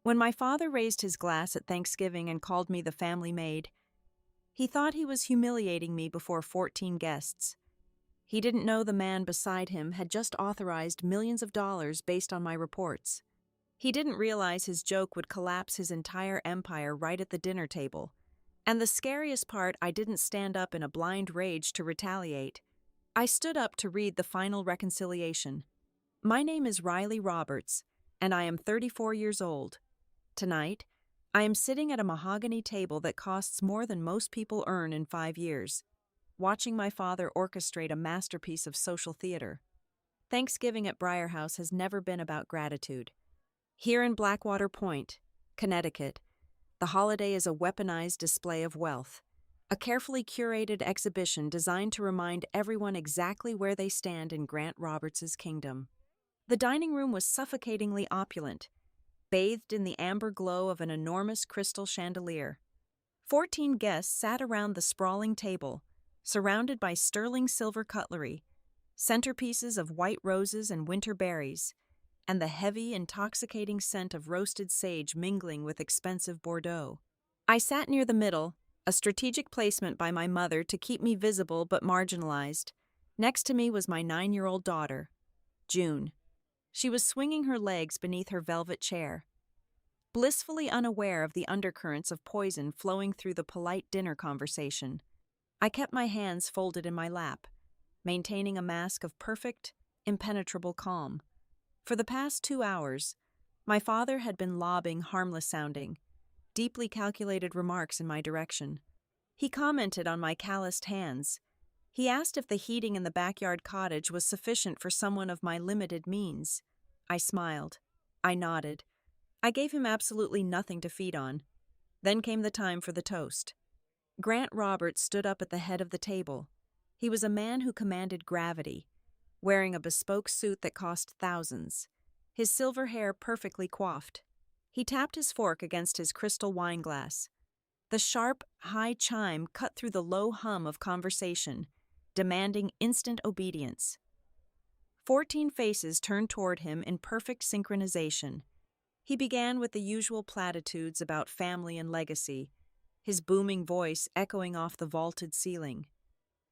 When my father raised his glass at Thanksgiving and called me the family maid, he thought he was humiliating me before 14 guests. He didn't know the man beside him had just authorized millions of dollars based on my reports. He didn't realize his joke would collapse his entire empire right at the dinner table. And the scariest part, I didn't stand up in a blind rage to retaliate. I stood up to read the final reconciliation. My name is Riley Roberts, and I am 34 years old. Tonight, I am sitting at a mahogany table that costs more than most people earn in 5 years, watching my father orchestrate a masterpiece of social theater. Thanksgiving at Briar House has never been about gratitude. Here in Blackwater Point, Connecticut, the holiday is a weaponized display of wealth, a carefully curated exhibition designed to remind everyone exactly where they stand in Grant Roberts's kingdom. The dining room was suffocatingly opulent, bathed in the amber glow of an enormous crystal chandelier. 14 guests sat around the sprawling table, surrounded by sterling silver cutlery, centerpieces of white roses and winter berries, and the heavy, intoxicating scent of roasted sage mingling with expensive Bordeaux. I sat near the middle, a strategic placement by my mother to keep me visible but marginalized. Next to me was my 9-year-old daughter, June. She was swinging her legs beneath her velvet chair, blissfully unaware of the undercurrents of poison flowing through the polite dinner conversation. I kept my hands folded in my lap, maintaining a mask of perfect, impenetrable calm. For the past 2 hours, my father had been lobbing harmless-sounding, deeply calculated remarks in my direction. He commented on my calloused hands. He asked if the heating in the backyard cottage was sufficient for someone of my limited means. I smiled. I nodded. I gave him absolutely nothing to feed on. Then came the time for the toast. Grant Roberts stood up at the head of the table. He was a man who commanded gravity, wearing a bespoke suit that cost thousands, his silver hair perfectly coiffed. He tapped his fork against his crystal wine glass. The sharp, high chime cut through the low hum of conversation, demanding instant obedience. 14 faces turned toward him in perfect synchronization. He began with the usual platitudes about family and legacy, his booming voice echoing off the vaulted ceiling.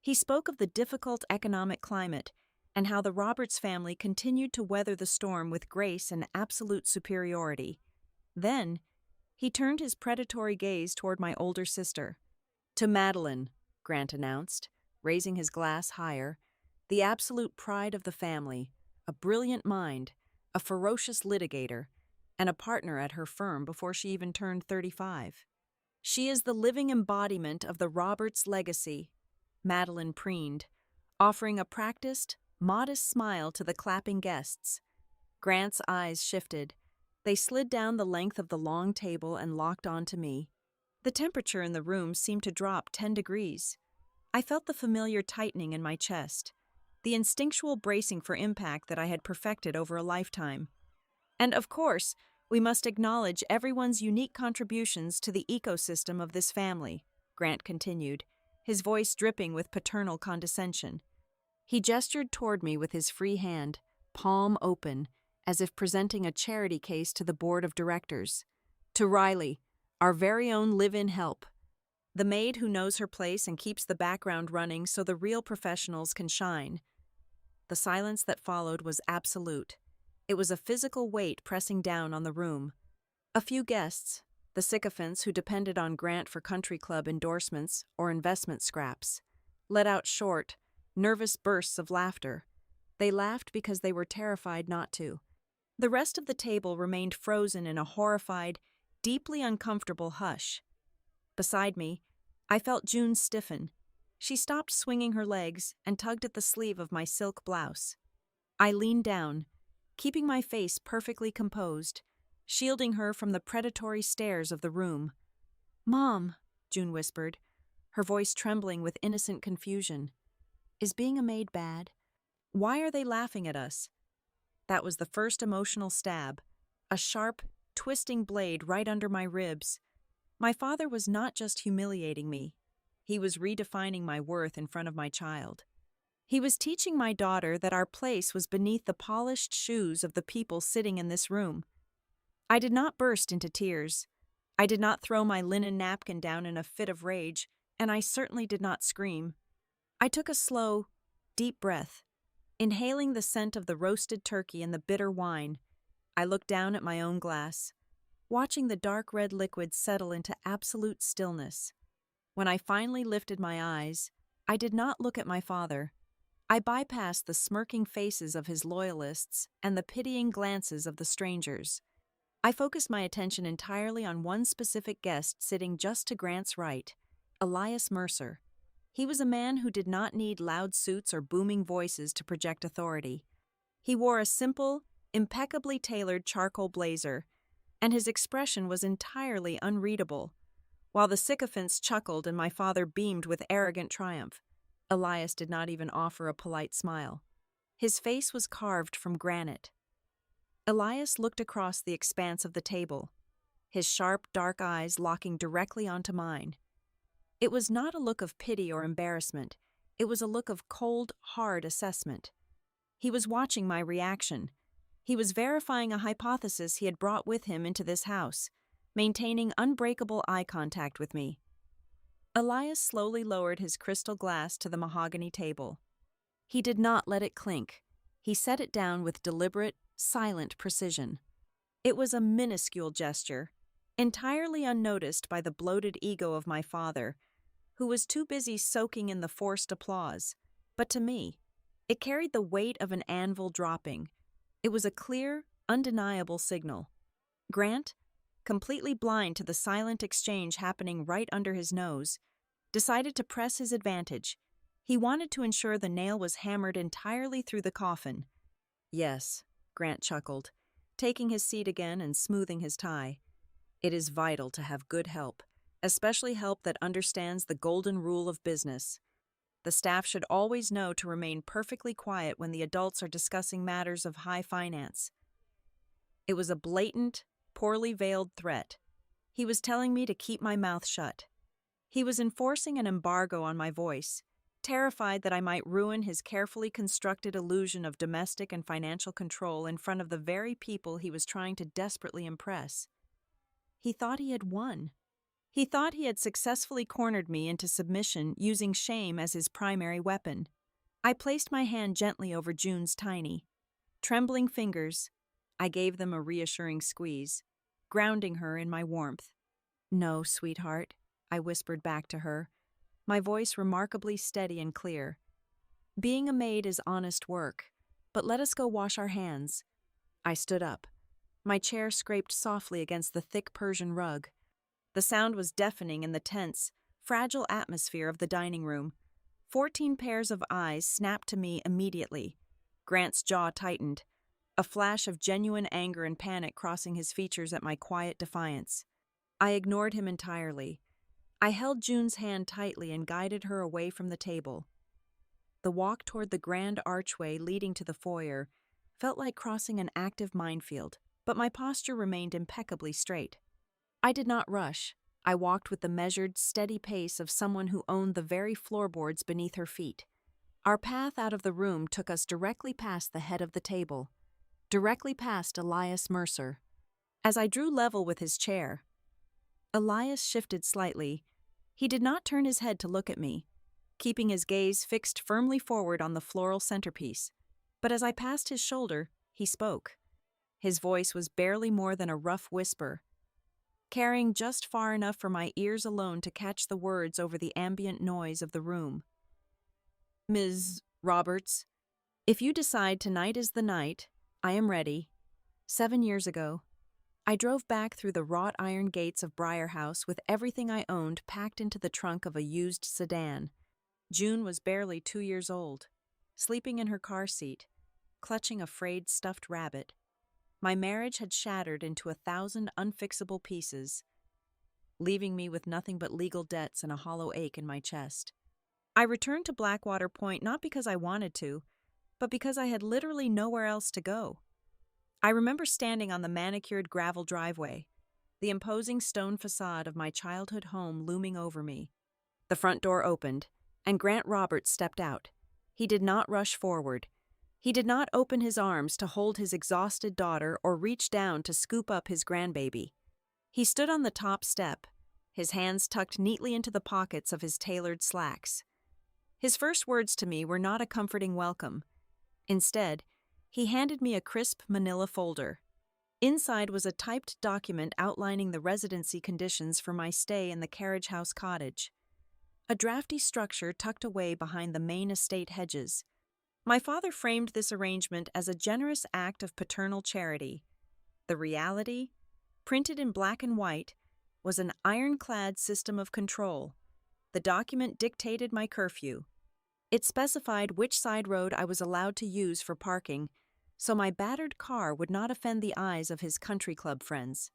He spoke of the difficult economic climate and how the Roberts family continued to weather the storm with grace and absolute superiority. Then, he turned his predatory gaze toward my older sister. "To Madeline," Grant announced, raising his glass higher, "the absolute pride of the family, a brilliant mind, a ferocious litigator, and a partner at her firm before she even turned 35. She is the living embodiment of the Roberts legacy," Madeline preened, offering a practiced, modest smile to the clapping guests. Grant's eyes shifted. They slid down the length of the long table and locked onto me. The temperature in the room seemed to drop 10 degrees. I felt the familiar tightening in my chest, the instinctual bracing for impact that I had perfected over a lifetime. "And of course, we must acknowledge everyone's unique contributions to the ecosystem of this family," Grant continued, his voice dripping with paternal condescension. He gestured toward me with his free hand, palm open, as if presenting a charity case to the board of directors. "To Riley, our very own live-in help. The maid who knows her place and keeps the background running so the real professionals can shine." The silence that followed was absolute. It was a physical weight pressing down on the room. A few guests, the sycophants who depended on Grant for country club endorsements or investment scraps, let out short, nervous bursts of laughter. They laughed because they were terrified not to. The rest of the table remained frozen in a horrified, deeply uncomfortable hush. Beside me, I felt June stiffen. She stopped swinging her legs and tugged at the sleeve of my silk blouse. I leaned down, keeping my face perfectly composed, shielding her from the predatory stares of the room. "Mom," June whispered, her voice trembling with innocent confusion. "Is being a maid bad? Why are they laughing at us?" That was the first emotional stab, a sharp, twisting blade right under my ribs. My father was not just humiliating me. He was redefining my worth in front of my child. He was teaching my daughter that our place was beneath the polished shoes of the people sitting in this room. I did not burst into tears. I did not throw my linen napkin down in a fit of rage, and I certainly did not scream. I took a slow, deep breath, inhaling the scent of the roasted turkey and the bitter wine. I looked down at my own glass, watching the dark red liquid settle into absolute stillness. When I finally lifted my eyes, I did not look at my father. I bypassed the smirking faces of his loyalists and the pitying glances of the strangers. I focused my attention entirely on one specific guest sitting just to Grant's right, Elias Mercer. He was a man who did not need loud suits or booming voices to project authority. He wore a simple, impeccably tailored charcoal blazer, and his expression was entirely unreadable. While the sycophants chuckled and my father beamed with arrogant triumph, Elias did not even offer a polite smile. His face was carved from granite. Elias looked across the expanse of the table, his sharp, dark eyes locking directly onto mine. It was not a look of pity or embarrassment. It was a look of cold, hard assessment. He was watching my reaction. He was verifying a hypothesis he had brought with him into this house, maintaining unbreakable eye contact with me. Elias slowly lowered his crystal glass to the mahogany table. He did not let it clink. He set it down with deliberate, silent precision. It was a minuscule gesture, entirely unnoticed by the bloated ego of my father, who was too busy soaking in the forced applause. But to me, it carried the weight of an anvil dropping. It was a clear, undeniable signal. Grant, completely blind to the silent exchange happening right under his nose, decided to press his advantage. He wanted to ensure the nail was hammered entirely through the coffin. "Yes," Grant chuckled, taking his seat again and smoothing his tie. "It is vital to have good help, especially help that understands the golden rule of business. The staff should always know to remain perfectly quiet when the adults are discussing matters of high finance." It was a blatant, poorly veiled threat. He was telling me to keep my mouth shut. He was enforcing an embargo on my voice, terrified that I might ruin his carefully constructed illusion of domestic and financial control in front of the very people he was trying to desperately impress. He thought he had won. He thought he had successfully cornered me into submission using shame as his primary weapon. I placed my hand gently over June's tiny, trembling fingers. I gave them a reassuring squeeze, grounding her in my warmth. "No, sweetheart," I whispered back to her, my voice remarkably steady and clear. "Being a maid is honest work, but let us go wash our hands." I stood up. My chair scraped softly against the thick Persian rug. The sound was deafening in the tense, fragile atmosphere of the dining room. 14 pairs of eyes snapped to me immediately. Grant's jaw tightened, a flash of genuine anger and panic crossing his features at my quiet defiance. I ignored him entirely. I held June's hand tightly and guided her away from the table. The walk toward the grand archway leading to the foyer felt like crossing an active minefield, but my posture remained impeccably straight. I did not rush. I walked with the measured, steady pace of someone who owned the very floorboards beneath her feet. Our path out of the room took us directly past the head of the table, directly past Elias Mercer. As I drew level with his chair, Elias shifted slightly. He did not turn his head to look at me, keeping his gaze fixed firmly forward on the floral centerpiece. But as I passed his shoulder, he spoke. His voice was barely more than a rough whisper, carrying just far enough for my ears alone to catch the words over the ambient noise of the room. "Ms. Roberts, if you decide tonight is the night, I am ready. 7 years ago, I drove back through the wrought iron gates of Briar House with everything I owned packed into the trunk of a used sedan. June was barely 2 years old, sleeping in her car seat, clutching a frayed stuffed rabbit. My marriage had shattered into 1,000 unfixable pieces, leaving me with nothing but legal debts and a hollow ache in my chest. I returned to Blackwater Point not because I wanted to, but because I had literally nowhere else to go. I remember standing on the manicured gravel driveway, the imposing stone facade of my childhood home looming over me. The front door opened, and Grant Roberts stepped out. He did not rush forward. He did not open his arms to hold his exhausted daughter or reach down to scoop up his grandbaby. He stood on the top step, his hands tucked neatly into the pockets of his tailored slacks. His first words to me were not a comforting welcome. Instead, he handed me a crisp manila folder. Inside was a typed document outlining the residency conditions for my stay in the carriage house cottage. A drafty structure tucked away behind the main estate hedges. My father framed this arrangement as a generous act of paternal charity. The reality, printed in black and white, was an ironclad system of control. The document dictated my curfew. It specified which side road I was allowed to use for parking, so my battered car would not offend the eyes of his country club friends.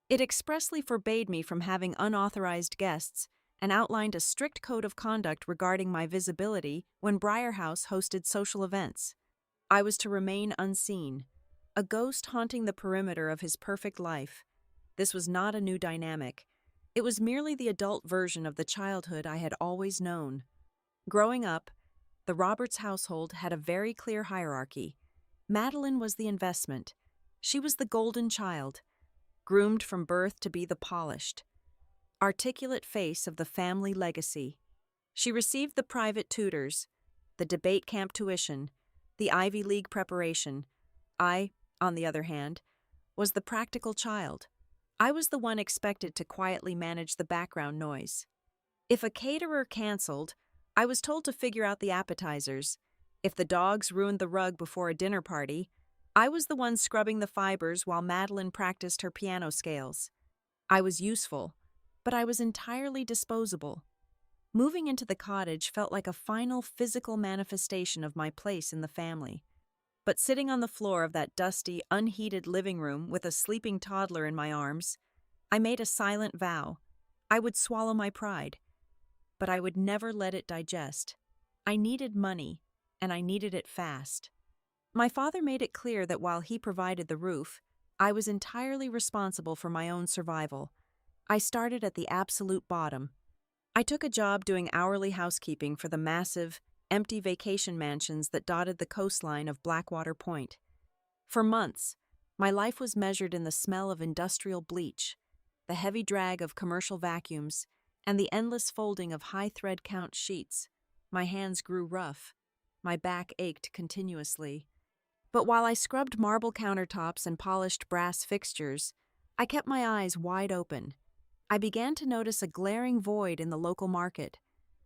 It expressly forbade me from having unauthorized guests and outlined a strict code of conduct regarding my visibility when Briar House hosted social events. I was to remain unseen, a ghost haunting the perimeter of his perfect life. This was not a new dynamic. It was merely the adult version of the childhood I had always known. Growing up, the Roberts household had a very clear hierarchy. Madeline was the investment. She was the golden child, groomed from birth to be the polished, articulate face of the family legacy. She received the private tutors, the debate camp tuition, the Ivy League preparation. I, on the other hand, was the practical child. I was the one expected to quietly manage the background noise. If a caterer canceled, I was told to figure out the appetizers. If the dogs ruined the rug before a dinner party, I was the one scrubbing the fibers while Madeline practiced her piano scales. I was useful, but I was entirely disposable. Moving into the cottage felt like a final physical manifestation of my place in the family. But sitting on the floor of that dusty, unheated living room with a sleeping toddler in my arms, I made a silent vow. I would swallow my pride, but I would never let it digest. I needed money, and I needed it fast. My father made it clear that while he provided the roof, I was entirely responsible for my own survival. I started at the absolute bottom. I took a job doing hourly housekeeping for the massive, empty vacation mansions that dotted the coastline of Blackwater Point. For months, my life was measured in the smell of industrial bleach, the heavy drag of commercial vacuums, and the endless folding of high-thread count sheets. My hands grew rough. My back ached continuously. But while I scrubbed marble countertops and polished brass fixtures, I kept my eyes wide open. I began to notice a glaring void in the local market.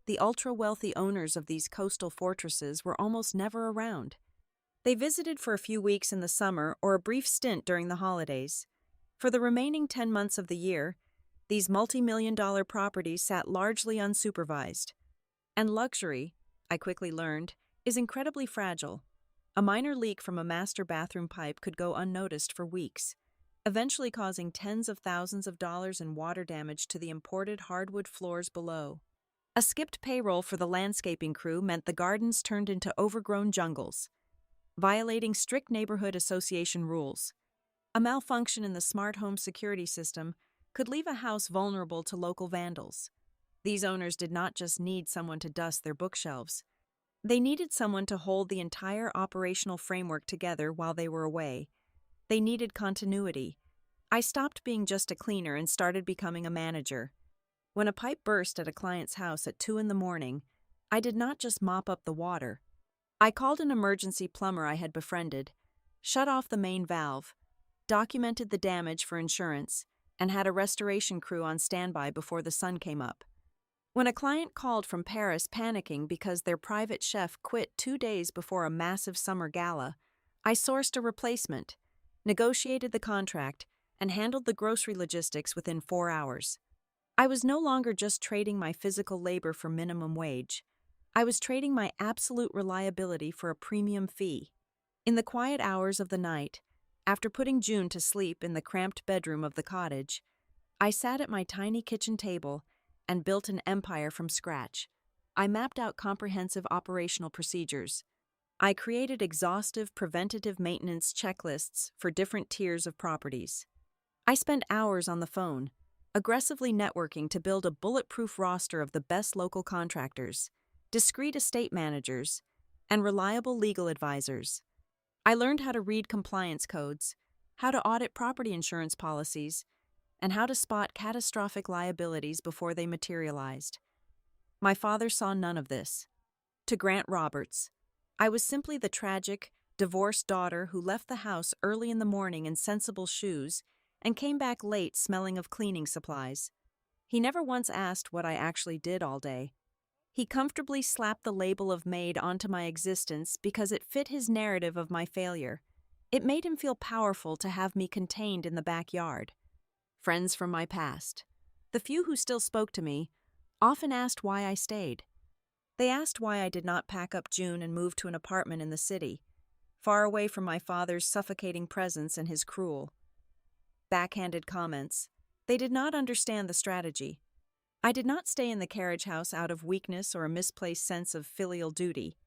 The ultra-wealthy owners of these coastal fortresses were almost never around. They visited for a few weeks in the summer or a brief stint during the holidays. For the remaining 10 months of the year, these multi-million-dollar properties sat largely unsupervised. And luxury, I quickly learned, is incredibly fragile. A minor leak from a master bathroom pipe could go unnoticed for weeks, eventually causing tens of thousands of dollars in water damage to the imported hardwood floors below. A skipped payroll for the landscaping crew meant the gardens turned into overgrown jungles, violating strict neighborhood association rules. A malfunction in the smart home security system could leave a house vulnerable to local vandals. These owners did not just need someone to dust their bookshelves. They needed someone to hold the entire operational framework together while they were away. They needed continuity. I stopped being just a cleaner and started becoming a manager. When a pipe burst at a client's house at 2 a.m, I did not just mop up the water. I called an emergency plumber I had befriended, shut off the main valve, documented the damage for insurance, and had a restoration crew on standby before the sun came up. When a client called from Paris panicking because their private chef quit 2 days before a massive summer gala, I sourced a replacement, negotiated the contract, and handled the grocery logistics within 4 hours. I was no longer just trading my physical labor for minimum wage. I was trading my absolute reliability for a premium fee. In the quiet hours of the night, after putting June to sleep in the cramped bedroom of the cottage, I sat at my tiny kitchen table and built an empire from scratch. I mapped out comprehensive operational procedures. I created exhaustive preventative maintenance checklists for different tiers of properties. I spent hours on the phone, aggressively networking to build a bulletproof roster of the best local contractors, discreet estate managers, and reliable legal advisors. I learned how to read compliance codes, how to audit property insurance policies, and how to spot catastrophic liabilities before they materialized. My father saw none of this. To Grant Roberts, I was simply the tragic, divorced daughter who left the house early in the morning in sensible shoes and came back late smelling of cleaning supplies. He never once asked what I actually did all day. He comfortably slapped the label of maid onto my existence because it fit his narrative of my failure. It made him feel powerful to have me contained in the backyard. Friends from my past, the few who still spoke to me, often asked why I stayed. They asked why I did not pack up June and move to an apartment in the city, far away from my father's suffocating presence and his cruel, backhanded comments. They did not understand the strategy. I did not stay in the carriage house out of weakness or a misplaced sense of filial duty.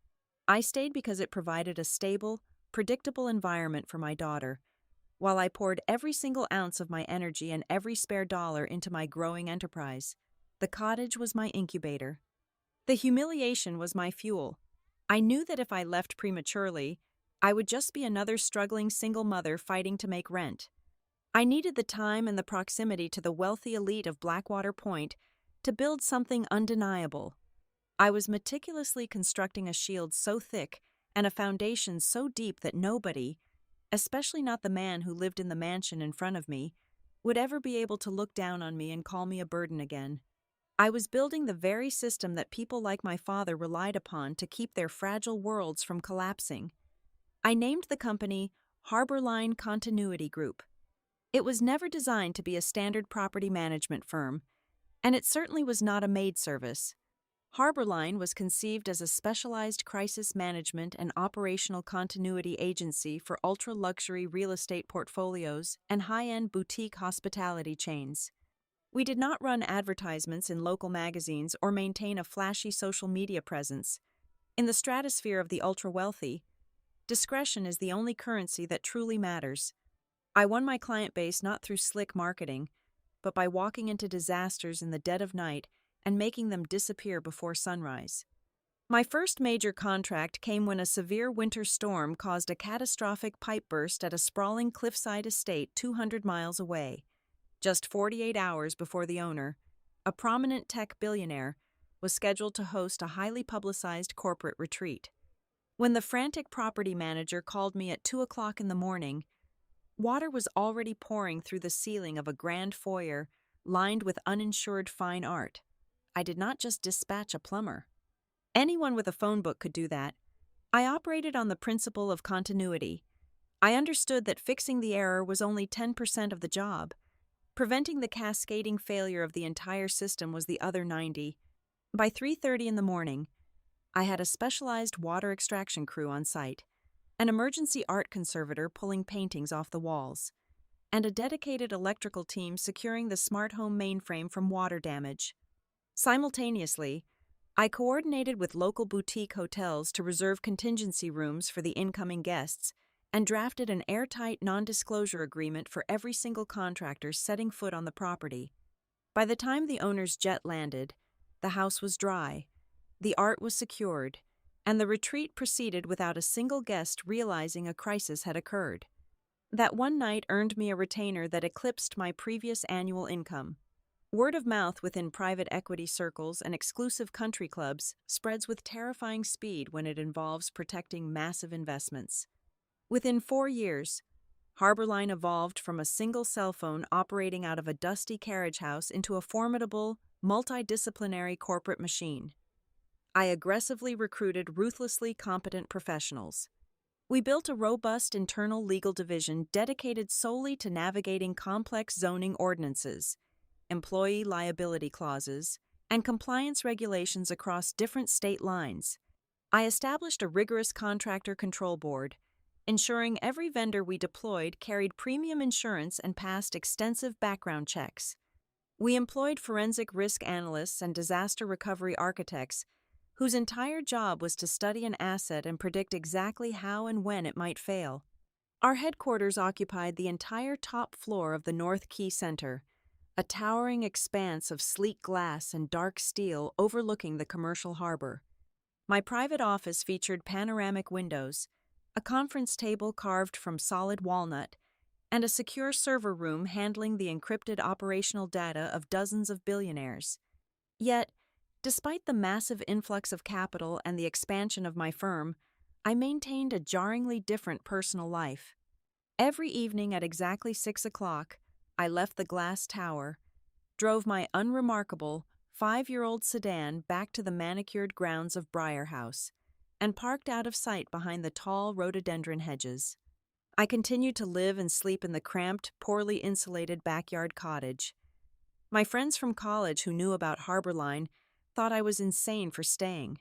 I stayed because it provided a stable, predictable environment for my daughter, while I poured every single ounce of my energy and every spare dollar into my growing enterprise. The cottage was my incubator. The humiliation was my fuel. I knew that if I left prematurely, I would just be another struggling single mother fighting to make rent. I needed the time and the proximity to the wealthy elite of Blackwater Point to build something undeniable. I was meticulously constructing a shield so thick and a foundation so deep that nobody, especially not the man who lived in the mansion in front of me, would ever be able to look down on me and call me a burden again. I was building the very system that people like my father relied upon to keep their fragile worlds from collapsing. I named the company Harborline Continuity Group. It was never designed to be a standard property management firm, and it certainly was not a maid service. Harborline was conceived as a specialized crisis management and operational continuity agency for ultra-luxury real estate portfolios and high-end boutique hospitality chains. We did not run advertisements in local magazines or maintain a flashy social media presence. In the stratosphere of the ultra-wealthy, discretion is the only currency that truly matters. I won my client base not through slick marketing, but by walking into disasters in the dead of night and making them disappear before sunrise. My first major contract came when a severe winter storm caused a catastrophic pipe burst at a sprawling cliffside estate 200 miles away. Just 48 hours before the owner, a prominent tech billionaire, was scheduled to host a highly publicized corporate retreat. When the frantic property manager called me at 2 o'clock in the morning, water was already pouring through the ceiling of a grand foyer lined with uninsured fine art. I did not just dispatch a plumber. Anyone with a phone book could do that. I operated on the principle of continuity. I understood that fixing the error was only 10% of the job. Preventing the cascading failure of the entire system was the other 90. By 3:30 in the morning, I had a specialized water extraction crew on site, an emergency art conservator pulling paintings off the walls, and a dedicated electrical team securing the smart home mainframe from water damage. Simultaneously, I coordinated with local boutique hotels to reserve contingency rooms for the incoming guests and drafted an airtight non-disclosure agreement for every single contractor setting foot on the property. By the time the owner's jet landed, the house was dry, the art was secured, and the retreat proceeded without a single guest realizing a crisis had occurred. That one night earned me a retainer that eclipsed my previous annual income. Word of mouth within private equity circles and exclusive country clubs spreads with terrifying speed when it involves protecting massive investments. Within 4 years, Harborline evolved from a single cell phone operating out of a dusty carriage house into a formidable, multidisciplinary corporate machine. I aggressively recruited ruthlessly competent professionals. We built a robust internal legal division dedicated solely to navigating complex zoning ordinances, employee liability clauses, and compliance regulations across different state lines. I established a rigorous contractor control board, ensuring every vendor we deployed carried premium insurance and passed extensive background checks. We employed forensic risk analysts and disaster recovery architects whose entire job was to study an asset and predict exactly how and when it might fail. Our headquarters occupied the entire top floor of the North Quay Center, a towering expanse of sleek glass and dark steel overlooking the commercial harbor. My private office featured panoramic windows, a conference table carved from solid walnut, and a secure server room handling the encrypted operational data of dozens of billionaires. Yet, despite the massive influx of capital and the expansion of my firm, I maintained a jarringly different personal life. Every evening at exactly 6 o'clock, I left the glass tower, drove my unremarkable 5-year-old sedan back to the manicured grounds of Briar House, and parked out of sight behind the tall rhododendron hedges. I continued to live and sleep in the cramped, poorly insulated backyard cottage. My friends from college who knew about Harborline thought I was insane for staying.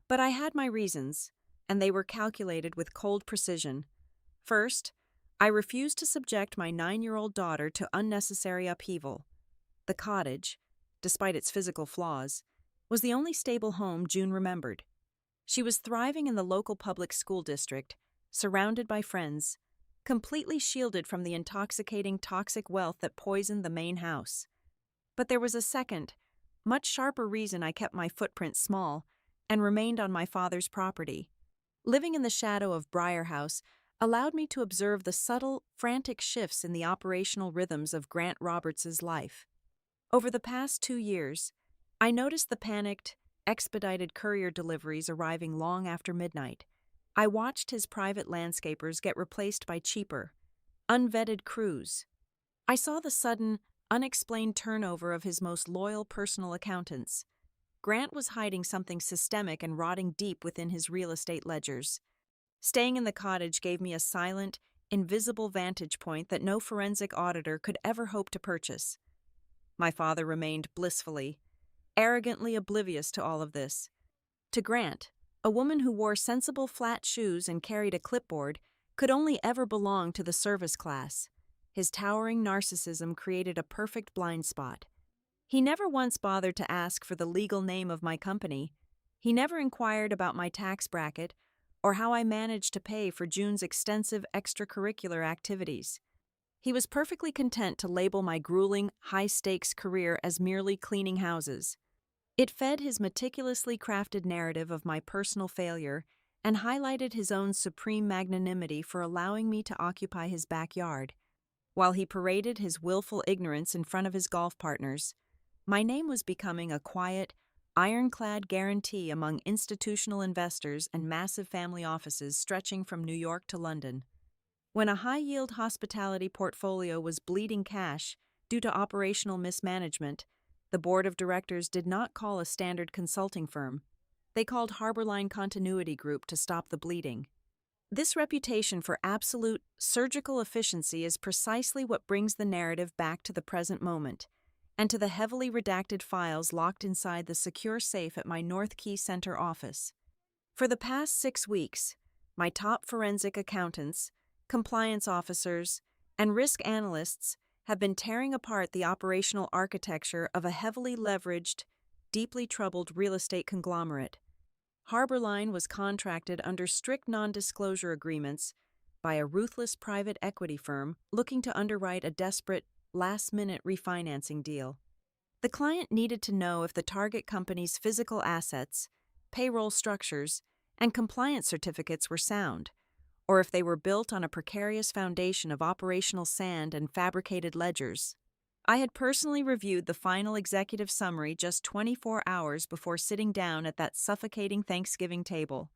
But I had my reasons, and they were calculated with cold precision. First, I refused to subject my 9-year-old daughter to unnecessary upheaval. The cottage, despite its physical flaws, was the only stable home June remembered. She was thriving in the local public school district, surrounded by friends, completely shielded from the intoxicating toxic wealth that poisoned the main house. But there was a second, much sharper reason I kept my footprint small and remained on my father's property. Living in the shadow of Briar House allowed me to observe the subtle, frantic shifts in the operational rhythms of Grant Roberts's life. Over the past 2 years, I noticed the panicked, expedited courier deliveries arriving long after midnight. I watched his private landscapers get replaced by cheaper, unvetted crews. I saw the sudden, unexplained turnover of his most loyal personal accountants. Grant was hiding something systemic and rotting deep within his real estate ledgers. Staying in the cottage gave me a silent, invisible vantage point that no forensic auditor could ever hope to purchase. My father remained blissfully, arrogantly oblivious to all of this. To Grant, a woman who wore sensible flat shoes and carried a clipboard could only ever belong to the service class. His towering narcissism created a perfect blind spot. He never once bothered to ask for the legal name of my company. He never inquired about my tax bracket or how I managed to pay for June's extensive extracurricular activities. He was perfectly content to label my grueling, high-stakes career as merely cleaning houses. It fed his meticulously crafted narrative of my personal failure and highlighted his own supreme magnanimity for allowing me to occupy his backyard. While he paraded his willful ignorance in front of his golf partners, my name was becoming a quiet, ironclad guarantee among institutional investors and massive family offices stretching from New York to London. When a high-yield hospitality portfolio was bleeding cash due to operational mismanagement, the board of directors did not call a standard consulting firm. They called Harborline Continuity Group to stop the bleeding. This reputation for absolute, surgical efficiency is precisely what brings the narrative back to the present moment, and to the heavily redacted files locked inside the secure safe at my North Key Center office. For the past 6 weeks, my top forensic accountants, compliance officers, and risk analysts have been tearing apart the operational architecture of a heavily leveraged, deeply troubled real estate conglomerate. Harborline was contracted under strict non-disclosure agreements by a ruthless private equity firm looking to underwrite a desperate, last-minute refinancing deal. The client needed to know if the target company's physical assets, payroll structures, and compliance certificates were sound, or if they were built on a precarious foundation of operational sand and fabricated ledgers. I had personally reviewed the final executive summary just 24 hours before sitting down at that suffocating Thanksgiving table.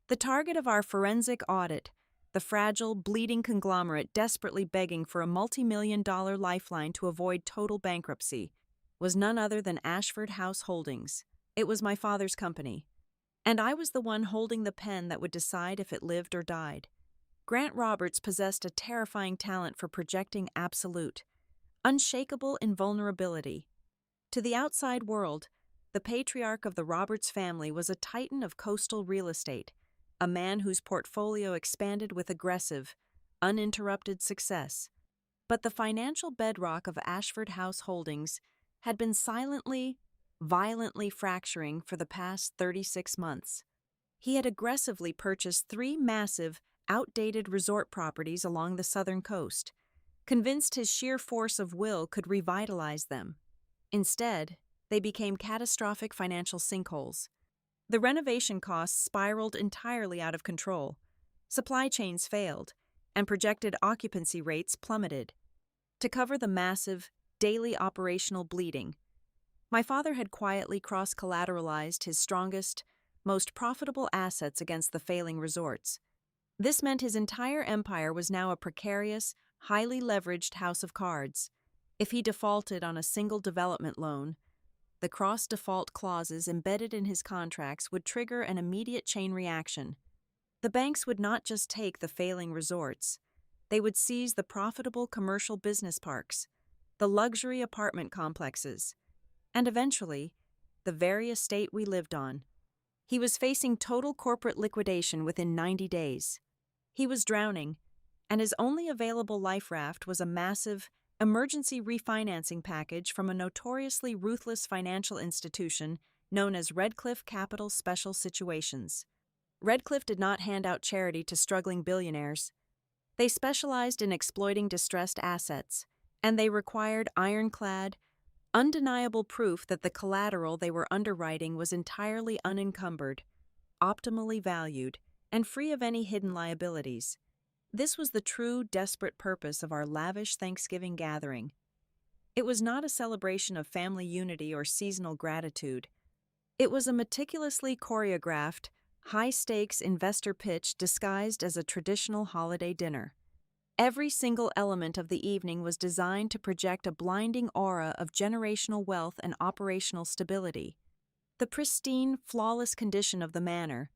The target of our forensic audit, the fragile, bleeding conglomerate desperately begging for a multi-million-dollar lifeline to avoid total bankruptcy, was none other than Ashford House Holdings. It was my father's company, and I was the one holding the pen that would decide if it lived or died. Grant Roberts possessed a terrifying talent for projecting absolute, unshakable invulnerability. To the outside world, the patriarch of the Roberts family was a titan of coastal real estate, a man whose portfolio expanded with aggressive, uninterrupted success. But the financial bedrock of Ashford House Holdings had been silently, violently fracturing for the past 36 months. He had aggressively purchased 3 massive, outdated resort properties along the southern coast, convinced his sheer force of will could revitalize them. Instead, they became catastrophic financial sinkholes. The renovation costs spiraled entirely out of control. Supply chains failed, and projected occupancy rates plummeted. To cover the massive, daily operational bleeding, my father had quietly cross-collateralized his strongest, most profitable assets against the failing resorts. This meant his entire empire was now a precarious, highly leveraged house of cards. If he defaulted on a single development loan, the cross-default clauses embedded in his contracts would trigger an immediate chain reaction. The banks would not just take the failing resorts. They would seize the profitable commercial business parks, the luxury apartment complexes, and eventually, the very estate we lived on. He was facing total corporate liquidation within 90 days. He was drowning, and his only available life raft was a massive, emergency refinancing package from a notoriously ruthless financial institution known as Redcliffe Capital Special Situations. Redcliffe did not hand out charity to struggling billionaires. They specialized in exploiting distressed assets, and they required ironclad, undeniable proof that the collateral they were underwriting was entirely unencumbered, optimally valued, and free of any hidden liabilities. This was the true, desperate purpose of our lavish Thanksgiving gathering. It was not a celebration of family unity or seasonal gratitude. It was a meticulously choreographed, high-stakes investor pitch disguised as a traditional holiday dinner. Every single element of the evening was designed to project a blinding aura of generational wealth and operational stability. The pristine, flawless condition of the manor,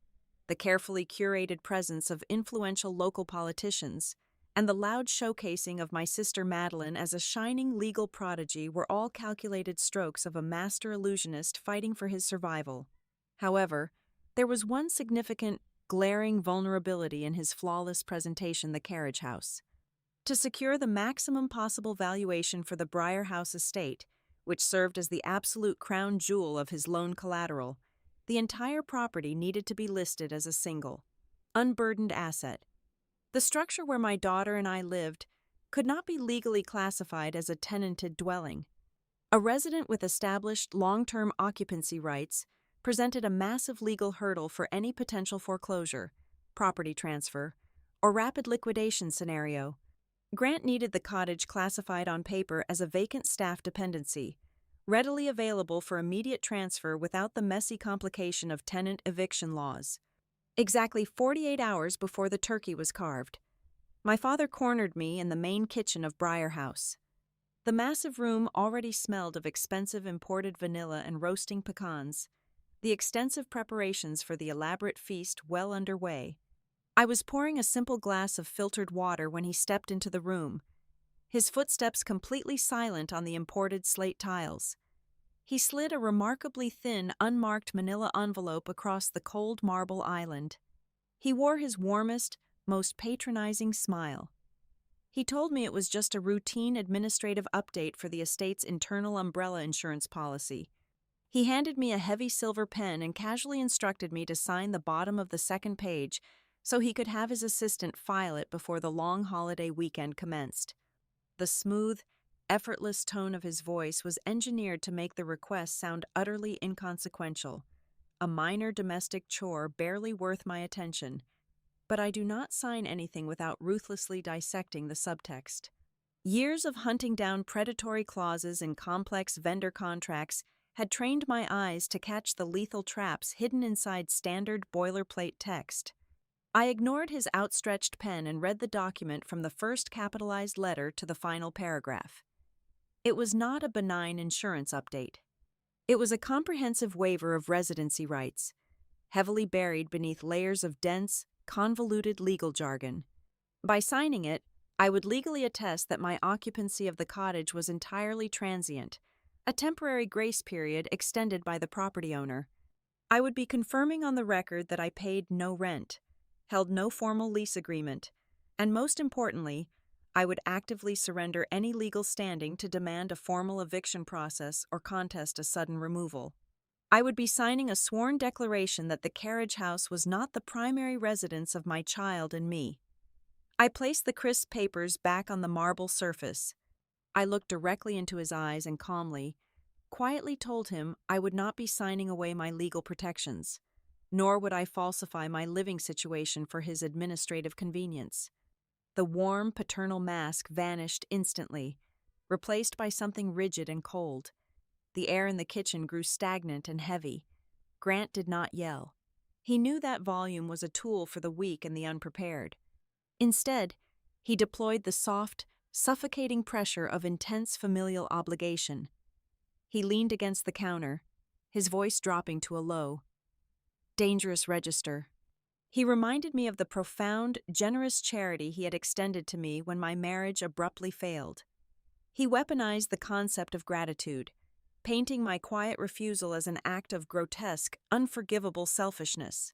the carefully curated presence of influential local politicians, and the loud showcasing of my sister Madeline as a shining legal prodigy were all calculated strokes of a master illusionist fighting for his survival. However, there was one significant, glaring vulnerability in his flawless presentation, the carriage house. To secure the maximum possible valuation for the Briar House estate, which served as the absolute crown jewel of his loan collateral, the entire property needed to be listed as a single, unburdened asset. The structure where my daughter and I lived could not be legally classified as a tenanted dwelling. A resident with established long-term occupancy rights presented a massive legal hurdle for any potential foreclosure, property transfer, or rapid liquidation scenario. Grant needed the cottage classified on paper as a vacant staff dependency, readily available for immediate transfer without the messy complication of tenant eviction laws. Exactly 48 hours before the turkey was carved, my father cornered me in the main kitchen of Briar House. The massive room already smelled of expensive imported vanilla and roasting pecans, the extensive preparations for the elaborate feast well underway. I was pouring a simple glass of filtered water when he stepped into the room, his footsteps completely silent on the imported slate tiles. He slid a remarkably thin, unmarked manila envelope across the cold marble island. He wore his warmest, most patronizing smile. He told me it was just a routine administrative update for the estate's internal umbrella insurance policy. He handed me a heavy silver pen and casually instructed me to sign the bottom of the second page so he could have his assistant file it before the long holiday weekend commenced. The smooth, effortless tone of his voice was engineered to make the request sound utterly inconsequential, a minor domestic chore barely worth my attention. But I do not sign anything without ruthlessly dissecting the subtext. Years of hunting down predatory clauses in complex vendor contracts had trained my eyes to catch the lethal traps hidden inside standard boilerplate text. I ignored his outstretched pen and read the document from the first capitalized letter to the final paragraph. It was not a benign insurance update. It was a comprehensive waiver of residency rights, heavily buried beneath layers of dense, convoluted legal jargon. By signing it, I would legally attest that my occupancy of the cottage was entirely transient, a temporary grace period extended by the property owner. I would be confirming on the record that I paid no rent, held no formal lease agreement, and most importantly, I would actively surrender any legal standing to demand a formal eviction process or contest a sudden removal. I would be signing a sworn declaration that the carriage house was not the primary residence of my child and me. I placed the crisp papers back on the marble surface. I looked directly into his eyes and calmly, quietly told him I would not be signing away my legal protections. nor would I falsify my living situation for his administrative convenience. The warm, paternal mask vanished instantly, replaced by something rigid and cold. The air in the kitchen grew stagnant and heavy. Grant did not yell. He knew that volume was a tool for the weak and the unprepared. Instead, he deployed the soft, suffocating pressure of intense familial obligation. He leaned against the counter, his voice dropping to a low, dangerous register. He reminded me of the profound, generous charity he had extended to me when my marriage abruptly failed. He weaponized the concept of gratitude, painting my quiet refusal as an act of grotesque, unforgivable selfishness.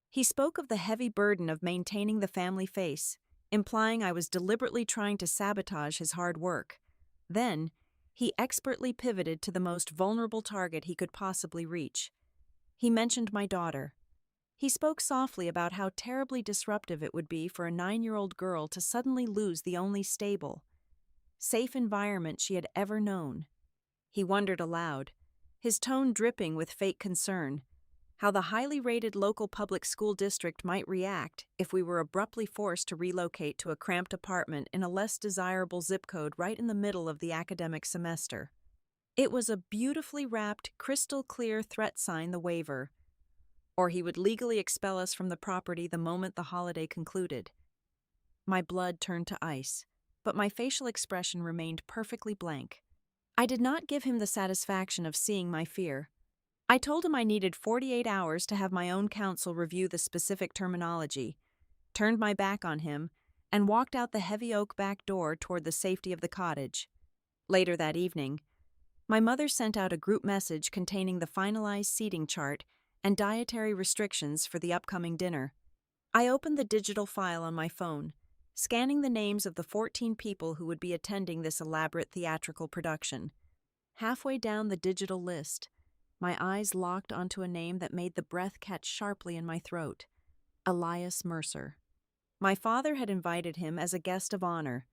He spoke of the heavy burden of maintaining the family face, implying I was deliberately trying to sabotage his hard work. Then, he expertly pivoted to the most vulnerable target he could possibly reach. He mentioned my daughter. He spoke softly about how terribly disruptive it would be for a 9-year-old girl to suddenly lose the only stable, safe environment she had ever known. He wondered aloud, his tone dripping with fake concern, how the highly rated local public school district might react if we were abruptly forced to relocate to a cramped apartment in a less desirable zip code right in the middle of the academic semester. It was a beautifully wrapped, crystal-clear threat sign, the waiver, or he would legally expel us from the property the moment the holiday concluded. My blood turned to ice, but my facial expression remained perfectly blank. I did not give him the satisfaction of seeing my fear. I told him I needed 48 hours to have my own counsel review the specific terminology, turned my back on him, and walked out the heavy oak back door toward the safety of the cottage. Later that evening, my mother sent out a group message containing the finalized seating chart and dietary restrictions for the upcoming dinner. I opened the digital file on my phone, scanning the names of the 14 people who would be attending this elaborate theatrical production. Halfway down the digital list, my eyes locked onto a name that made the breath catch sharply in my throat: Elias Mercer. My father had invited him as a guest of honor,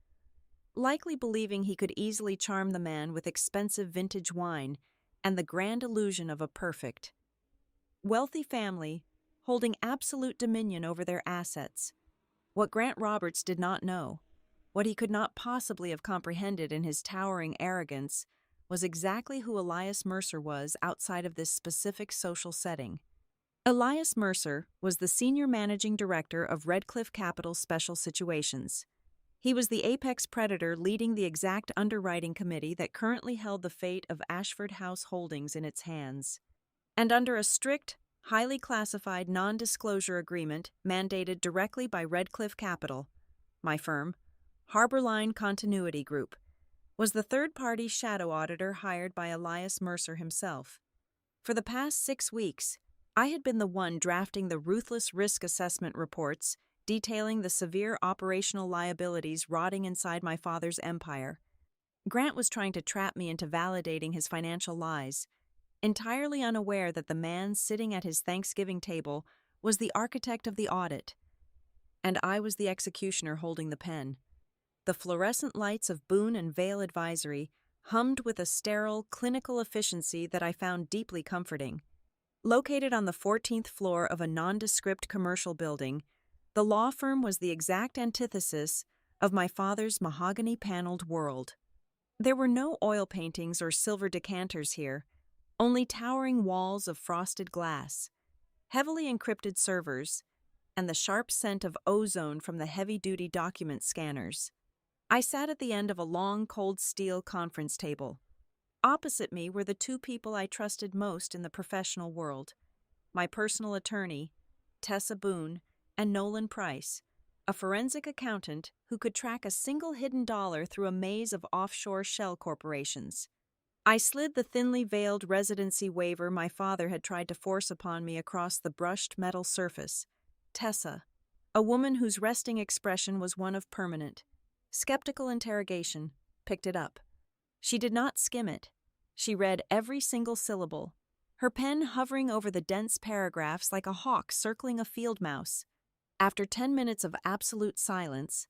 likely believing he could easily charm the man with expensive vintage wine and the grand illusion of a perfect, wealthy family holding absolute dominion over their assets. What Grant Roberts did not know, what he could not possibly have comprehended in his towering arrogance, was exactly who Elias Mercer was outside of this specific social setting. Elias Mercer was the senior managing director of Redcliffe Capital Special Situations. He was the apex predator leading the exact underwriting committee that currently held the fate of Ashford House Holdings in its hands. And under a strict, highly classified non-disclosure agreement mandated directly by Redcliffe Capital, my firm, Harborline Continuity Group, was the third-party shadow auditor hired by Elias Mercer himself. For the past 6 weeks, I had been the one drafting the ruthless risk assessment reports detailing the severe operational liabilities rotting inside my father's empire. Grant was trying to trap me into validating his financial lies, entirely unaware that the man sitting at his Thanksgiving table was the architect of the audit, and I was the executioner holding the pen. The fluorescent lights of Boone and Vale Advisory hummed with a sterile, clinical efficiency that I found deeply comforting. Located on the 14th floor of a nondescript commercial building, the law firm was the exact antithesis of my father's mahogany-paneled world. There were no oil paintings or silver decanters here, only towering walls of frosted glass, heavily encrypted servers, and the sharp scent of ozone from the heavy-duty document scanners. I sat at the end of a long, cold steel conference table. Opposite me were the 2 people I trusted most in the professional world: my personal attorney, Tessa Boone, and Nolan Price, a forensic accountant who could track a single hidden dollar through a maze of offshore shell corporations. I slid the thinly veiled residency waiver my father had tried to force upon me across the brushed metal surface. Tessa, a woman whose resting expression was one of permanent, skeptical interrogation, picked it up. She did not skim it. She read every single syllable, her pen hovering over the dense paragraphs like a hawk circling a field mouse. After 10 minutes of absolute silence,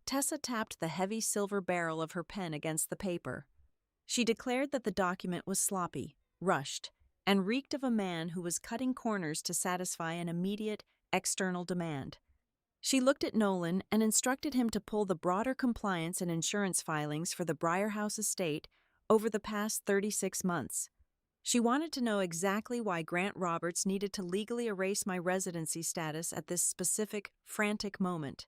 Tessa tapped the heavy silver barrel of her pen against the paper. She declared that the document was sloppy, rushed, and reeked of a man who was cutting corners to satisfy an immediate, external demand. She looked at Nolan and instructed him to pull the broader compliance and insurance filings for the Briarhouse estate over the past 36 months. She wanted to know exactly why Grant Roberts needed to legally erase my residency status at this specific, frantic moment.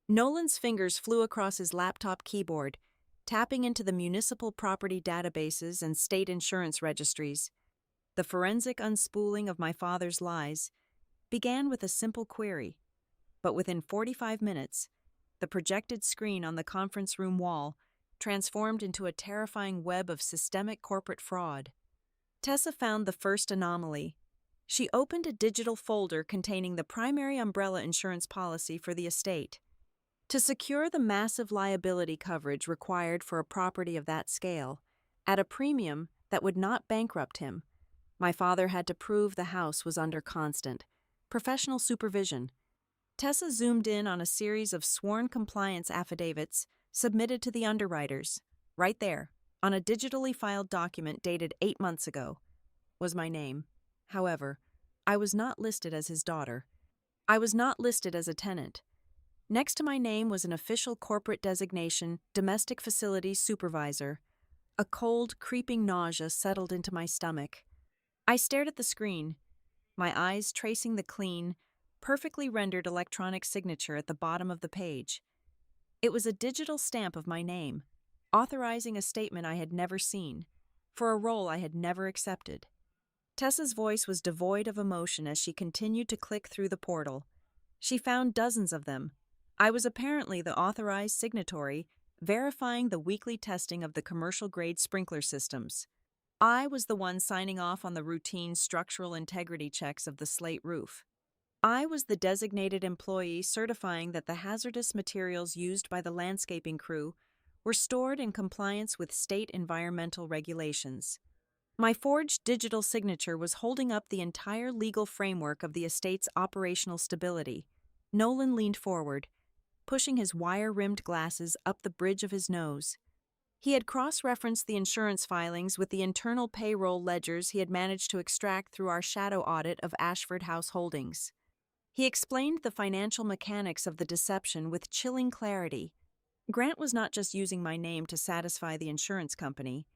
Nolan's fingers flew across his laptop keyboard, tapping into the municipal property databases and state insurance registries. The forensic unspooling of my father's lies began with a simple query, but within 45 minutes, the projected screen on the conference room wall transformed into a terrifying web of systemic corporate fraud. Tessa found the first anomaly. She opened a digital folder containing the primary umbrella insurance policy for the estate. To secure the massive liability coverage required for a property of that scale, at a premium that would not bankrupt him, my father had to prove the house was under constant, professional supervision. Tessa zoomed in on a series of sworn compliance affidavits submitted to the underwriters. Right there, on a digitally filed document dated 8 months ago, was my name. However, I was not listed as his daughter. I was not listed as a tenant. Next to my name was an official corporate designation, domestic facilities supervisor. A cold, creeping nausea settled into my stomach. I stared at the screen, my eyes tracing the clean, perfectly rendered electronic signature at the bottom of the page. It was a digital stamp of my name, authorizing a statement I had never seen, for a role I had never accepted. Tessa's voice was devoid of emotion as she continued to click through the portal. She found dozens of them. I was apparently the authorized signatory, verifying the weekly testing of the commercial-grade sprinkler systems. I was the one signing off on the routine structural integrity checks of the slate roof. I was the designated employee certifying that the hazardous materials used by the landscaping crew were stored in compliance with state environmental regulations. My forged digital signature was holding up the entire legal framework of the estate's operational stability. Nolan leaned forward, pushing his wire-rimmed glasses up the bridge of his nose. He had cross-referenced the insurance filings with the internal payroll ledgers he had managed to extract through our shadow audit of Ashford House Holdings. He explained the financial mechanics of the deception with chilling clarity. Grant was not just using my name to satisfy the insurance company.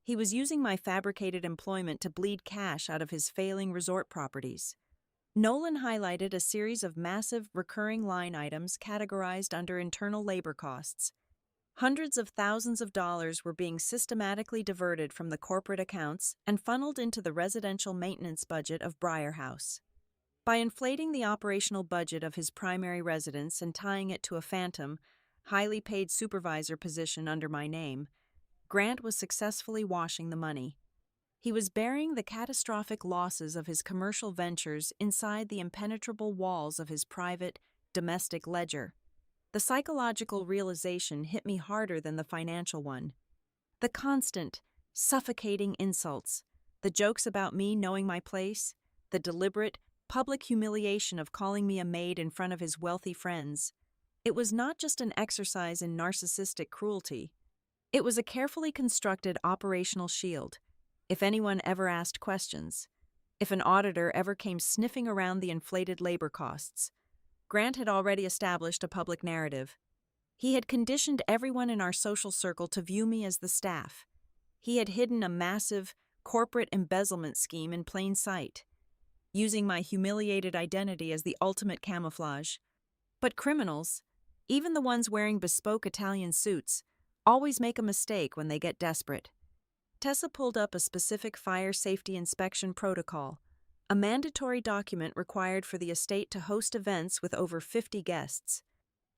He was using my fabricated employment to bleed cash out of his failing resort properties. Nolan highlighted a series of massive recurring line items categorized under internal labor costs. Hundreds of thousands of dollars were being systematically diverted from the corporate accounts and funneled into the residential maintenance budget of Briarhouse. By inflating the operational budget of his primary residence and tying it to a phantom, highly paid supervisor position under my name, Grant was successfully washing the money. He was burying the catastrophic losses of his commercial ventures inside the impenetrable walls of his private, domestic ledger. The psychological realization hit me harder than the financial one. The constant, suffocating insults, the jokes about me knowing my place, the deliberate, public humiliation of calling me a maid in front of his wealthy friends. It was not just an exercise in narcissistic cruelty. It was a carefully constructed operational shield. If anyone ever asked questions, if an auditor ever came sniffing around the inflated labor costs, Grant had already established a public narrative. He had conditioned everyone in our social circle to view me as the staff. He had hidden a massive, corporate embezzlement scheme in plain sight, using my humiliated identity as the ultimate camouflage. But criminals, even the ones wearing bespoke Italian suits, always make a mistake when they get desperate. Tessa pulled up a specific fire safety inspection protocol, a mandatory document required for the estate to host events with over 50 guests.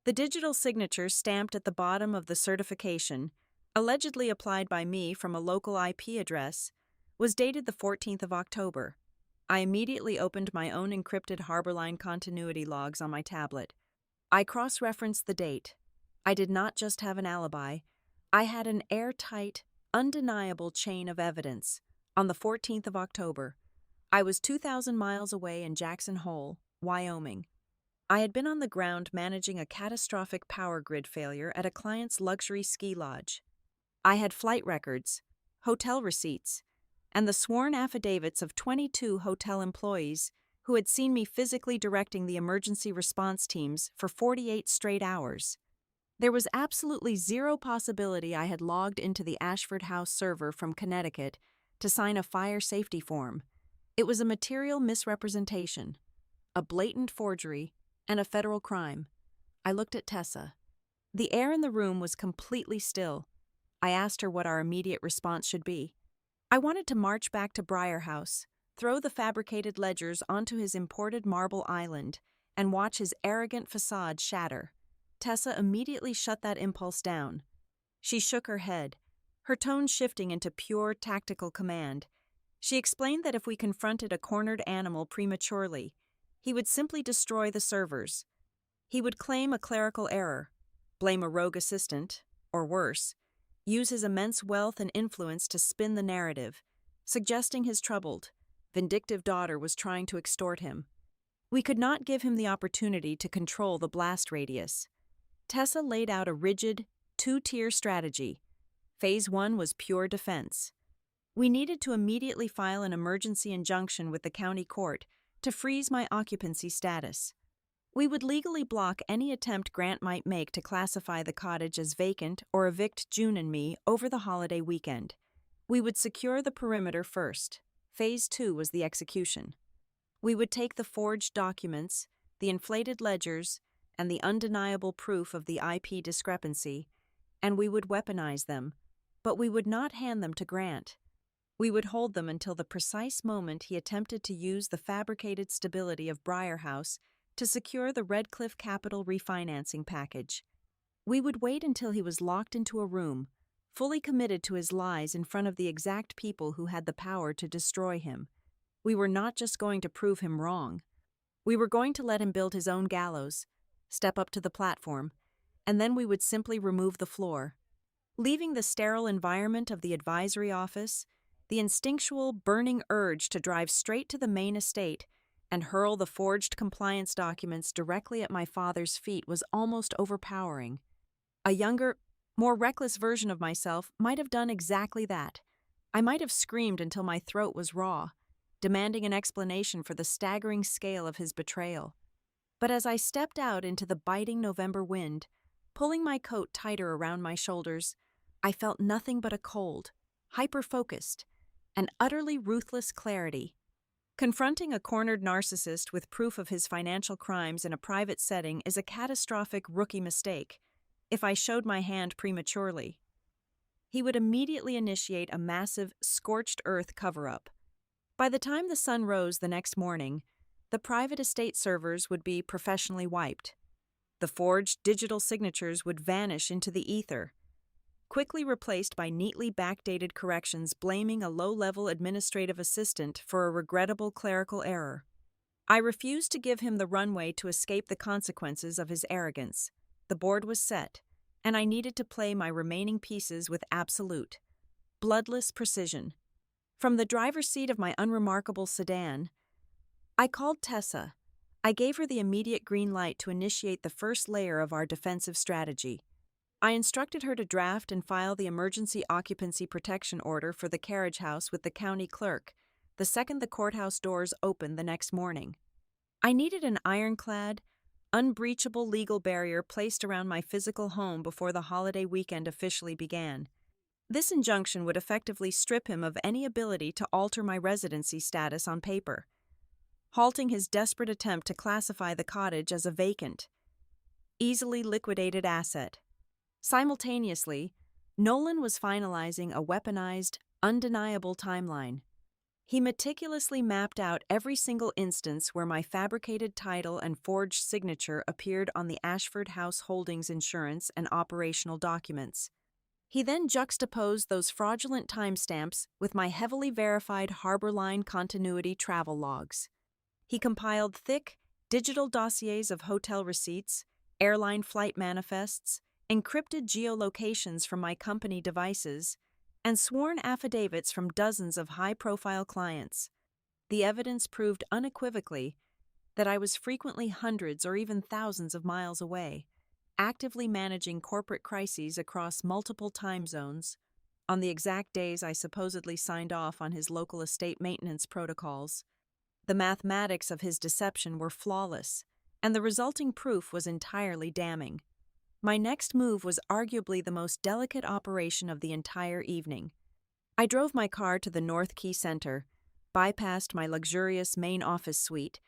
The digital signature stamped at the bottom of the certification, allegedly applied by me from a local IP address, was dated the 14th of October. I immediately opened my own encrypted Harborline continuity logs on my tablet. I cross-referenced the date. I did not just have an alibi. I had an airtight, undeniable chain of evidence. On the 14th of October, I was 2,000 miles away in Jackson Hole, Wyoming. I had been on the ground managing a catastrophic power grid failure at a client's luxury ski lodge. I had flight records, hotel receipts, and the sworn affidavits of 22 hotel employees who had seen me physically directing the emergency response teams for 48 straight hours. There was absolutely zero possibility I had logged into the Ashford House server from Connecticut to sign a fire safety form. It was a material misrepresentation, a blatant forgery, and a federal crime. I looked at Tessa. The air in the room was completely still. I asked her what our immediate response should be. I wanted to march back to Briar House, throw the fabricated ledgers onto his imported marble island, and watch his arrogant facade shatter. Tessa immediately shut that impulse down. She shook her head, her tone shifting into pure tactical command. She explained that if we confronted a cornered animal prematurely, he would simply destroy the servers. He would claim a clerical error, blame a rogue assistant, or worse, use his immense wealth and influence to spin the narrative, suggesting his troubled, vindictive daughter was trying to extort him. We could not give him the opportunity to control the blast radius. Tessa laid out a rigid, two-tier strategy. Phase 1 was pure defense. We needed to immediately file an emergency injunction with the county court to freeze my occupancy status. We would legally block any attempt Grant might make to classify the cottage as vacant or evict June and me over the holiday weekend. We would secure the perimeter first. Phase 2 was the execution. We would take the forged documents, the inflated ledgers, and the undeniable proof of the IP discrepancy, and we would weaponize them, but we would not hand them to Grant. We would hold them until the precise moment he attempted to use the fabricated stability of Briar House to secure the Redcliffe Capital refinancing package. We would wait until he was locked into a room, fully committed to his lies in front of the exact people who had the power to destroy him. We were not just going to prove him wrong. We were going to let him build his own gallows, step up to the platform, and then we would simply remove the floor. Leaving the sterile environment of the advisory office, the instinctual, burning urge to drive straight to the main estate and hurl the forged compliance documents directly at my father's feet was almost overpowering. A younger, more reckless version of myself might have done exactly that. I might have screamed until my throat was raw, demanding an explanation for the staggering scale of his betrayal. But as I stepped out into the biting November wind, pulling my coat tighter around my shoulders, I felt nothing but a cold, hyper-focused, and utterly ruthless clarity. Confronting a cornered narcissist with proof of his financial crimes in a private setting is a catastrophic rookie mistake. If I showed my hand prematurely, he would immediately initiate a massive, scorched earth cover-up. By the time the sun rose the next morning, the private estate servers would be professionally wiped. The forged digital signatures would vanish into the ether, quickly replaced by neatly backdated corrections blaming a low-level administrative assistant for a regrettable clerical error. I refused to give him the runway to escape the consequences of his arrogance. The board was set, and I needed to play my remaining pieces with absolute, bloodless precision. From the driver's seat of my unremarkable sedan, I called Tessa. I gave her the immediate green light to initiate the first layer of our defensive strategy. I instructed her to draft and file the emergency occupancy protection order for the carriage house with the county clerk the second the courthouse doors opened the next morning. I needed an ironclad, unbreachable legal barrier placed around my physical home before the holiday weekend officially began. This injunction would effectively strip him of any ability to alter my residency status on paper, halting his desperate attempt to classify the cottage as a vacant, easily liquidated asset. Simultaneously, Nolan was finalizing a weaponized, undeniable timeline. He meticulously mapped out every single instance where my fabricated title and forged signature appeared on the Ashford House Holdings insurance and operational documents. He then juxtaposed those fraudulent timestamps with my heavily verified Harbor Line continuity travel logs. He compiled thick, digital dossiers of hotel receipts, airline flight manifests, encrypted geolocations from my company devices, and sworn affidavits from dozens of high-profile clients. The evidence proved unequivocally that I was frequently hundreds or even thousands of miles away, actively managing corporate crises across multiple time zones, on the exact days I supposedly signed off on his local estate maintenance protocols. The mathematics of his deception were flawless, and the resulting proof was entirely damning. My next move was arguably the most delicate operation of the entire evening. I drove my car to the North Key Center, bypassed my luxurious main office suite,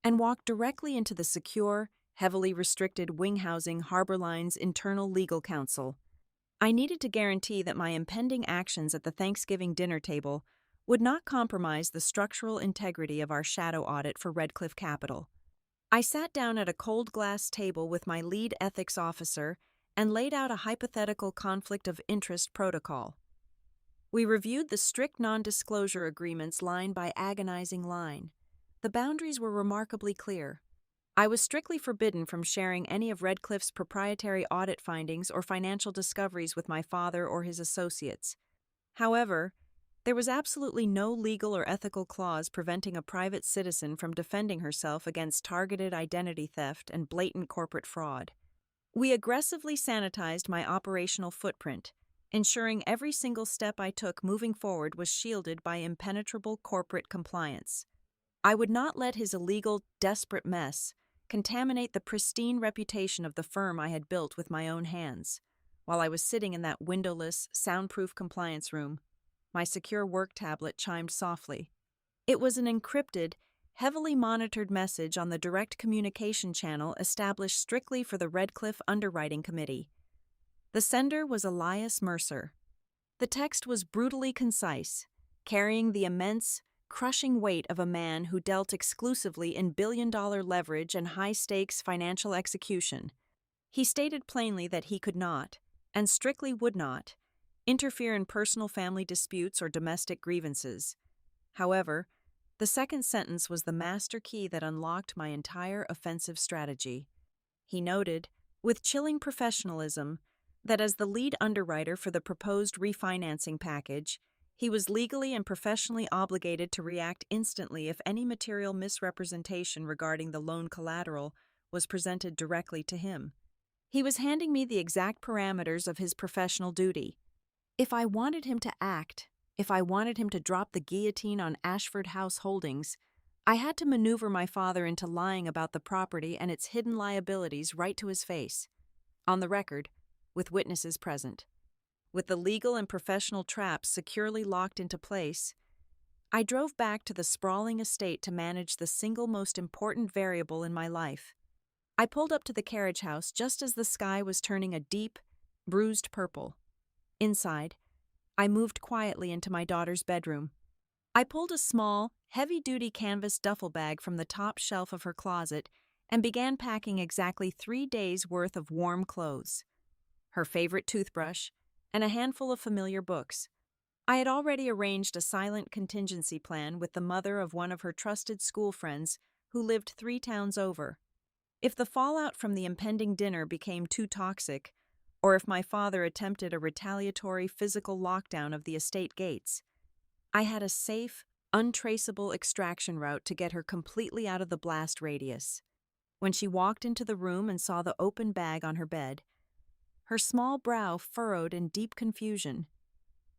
and walked directly into the secure, heavily restricted wing housing Harbor Line's internal legal counsel. I needed to guarantee that my impending actions at the Thanksgiving dinner table would not compromise the structural integrity of our shadow audit for Redcliffe Capital. I sat down at a cold glass table with my lead ethics officer and laid out a hypothetical conflict of interest protocol. We reviewed the strict non-disclosure agreements line by agonizing line. The boundaries were remarkably clear. I was strictly forbidden from sharing any of Redcliffe's proprietary audit findings or financial discoveries with my father or his associates. However, there was absolutely no legal or ethical clause preventing a private citizen from defending herself against targeted identity theft and blatant corporate fraud. We aggressively sanitized my operational footprint, ensuring every single step I took moving forward was shielded by impenetrable corporate compliance. I would not let his illegal, desperate mess contaminate the pristine reputation of the firm I had built with my own hands. While I was sitting in that windowless, soundproof compliance room, my secure work tablet chimed softly. It was an encrypted, heavily monitored message on the direct communication channel established strictly for the Redcliffe Underwriting Committee. The sender was Elias Mercer. The text was brutally concise, carrying the immense, crushing weight of a man who dealt exclusively in billion-dollar leverage and high-stakes financial execution. He stated plainly that he could not, and strictly would not, interfere in personal family disputes or domestic grievances. However, the second sentence was the master key that unlocked my entire offensive strategy. He noted, with chilling professionalism, that as the lead underwriter for the proposed refinancing package, he was legally and professionally obligated to react instantly if any material misrepresentation regarding the loan collateral was presented directly to him. He was handing me the exact parameters of his professional duty. If I wanted him to act, if I wanted him to drop the guillotine on Ashford House Holdings, I had to maneuver my father into lying about the property and its hidden liabilities right to his face. On the record, with witnesses present. With the legal and professional traps securely locked into place, I drove back to the sprawling estate to manage the single most important variable in my life. I pulled up to the carriage house just as the sky was turning a deep, bruised purple. Inside, I moved quietly into my daughter's bedroom. I pulled a small, heavy-duty canvas duffel bag from the top shelf of her closet and began packing exactly 3 days' worth of warm clothes, her favorite toothbrush, and a handful of familiar books. I had already arranged a silent contingency plan with the mother of one of her trusted school friends who lived 3 towns over. If the fallout from the impending dinner became too toxic, or if my father attempted a retaliatory physical lockdown of the estate gates, I had a safe, untraceable extraction route to get her completely out of the blast radius. When she walked into the room and saw the open bag on her bed, her small brow furrowed in deep confusion.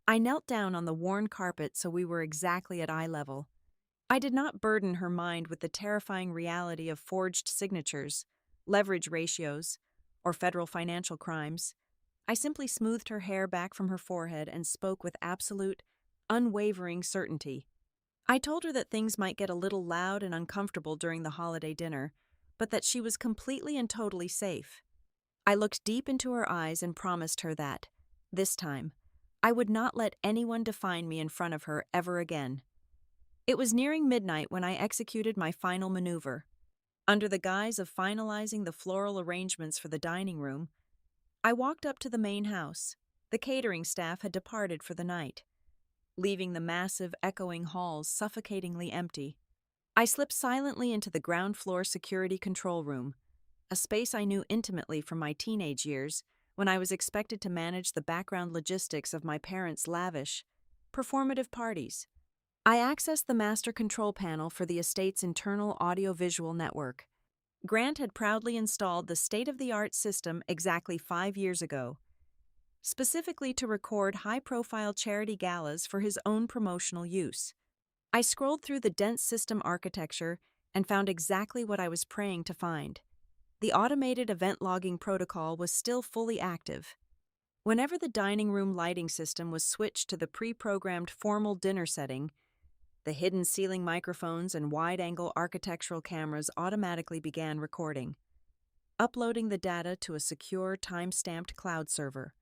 I knelt down on the worn carpet so we were exactly at eye level. I did not burden her mind with the terrifying reality of forged signatures, leverage ratios, or federal financial crimes. I simply smoothed her hair back from her forehead and spoke with absolute, unwavering certainty. I told her that things might get a little loud and uncomfortable during the holiday dinner, but that she was completely and totally safe. I looked deep into her eyes and promised her that, this time, I would not let anyone define me in front of her ever again. It was nearing midnight when I executed my final maneuver. Under the guise of finalizing the floral arrangements for the dining room, I walked up to the main house. The catering staff had departed for the night, leaving the massive, echoing halls suffocatingly empty. I slipped silently into the ground floor security control room, a space I knew intimately from my teenage years when I was expected to manage the background logistics of my parents' lavish, performative parties. I accessed the master control panel for the estate's internal audiovisual network. Grant had proudly installed the state-of-the-art system exactly 5 years ago. specifically to record high-profile charity galas for his own promotional use. I scrolled through the dense system architecture and found exactly what I was praying to find. The automated event logging protocol was still fully active. Whenever the dining room lighting system was switched to the pre-programmed formal dinner setting, the hidden ceiling microphones and wide-angle architectural cameras automatically began recording, uploading the data to a secure, time-stamped cloud server.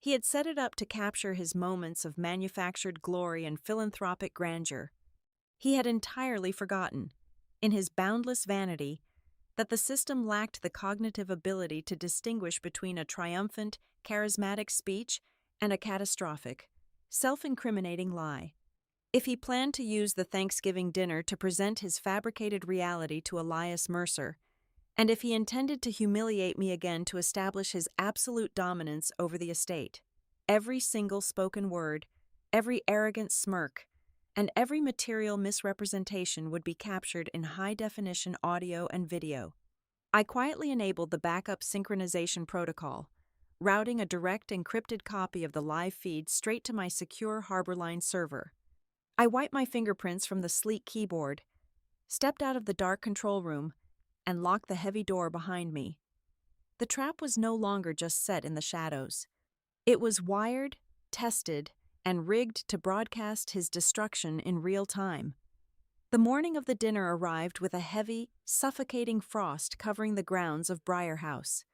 He had set it up to capture his moments of manufactured glory and philanthropic grandeur. He had entirely forgotten, in his boundless vanity, that the system lacked the cognitive ability to distinguish between a triumphant, charismatic speech and a catastrophic, self-incriminating lie. If he planned to use the Thanksgiving dinner to present his fabricated reality to Elias Mercer, and if he intended to humiliate me again to establish his absolute dominance over the estate, every single spoken word, every arrogant smirk, and every material misrepresentation would be captured in high-definition audio and video. I quietly enabled the backup synchronization protocol, routing a direct encrypted copy of the live feed straight to my secure Harborline server. I wiped my fingerprints from the sleek keyboard, stepped out of the dark control room, and locked the heavy door behind me. The trap was no longer just set in the shadows. It was wired, tested, and rigged to broadcast his destruction in real time. The morning of the dinner arrived with a heavy, suffocating frost covering the grounds of Briar House.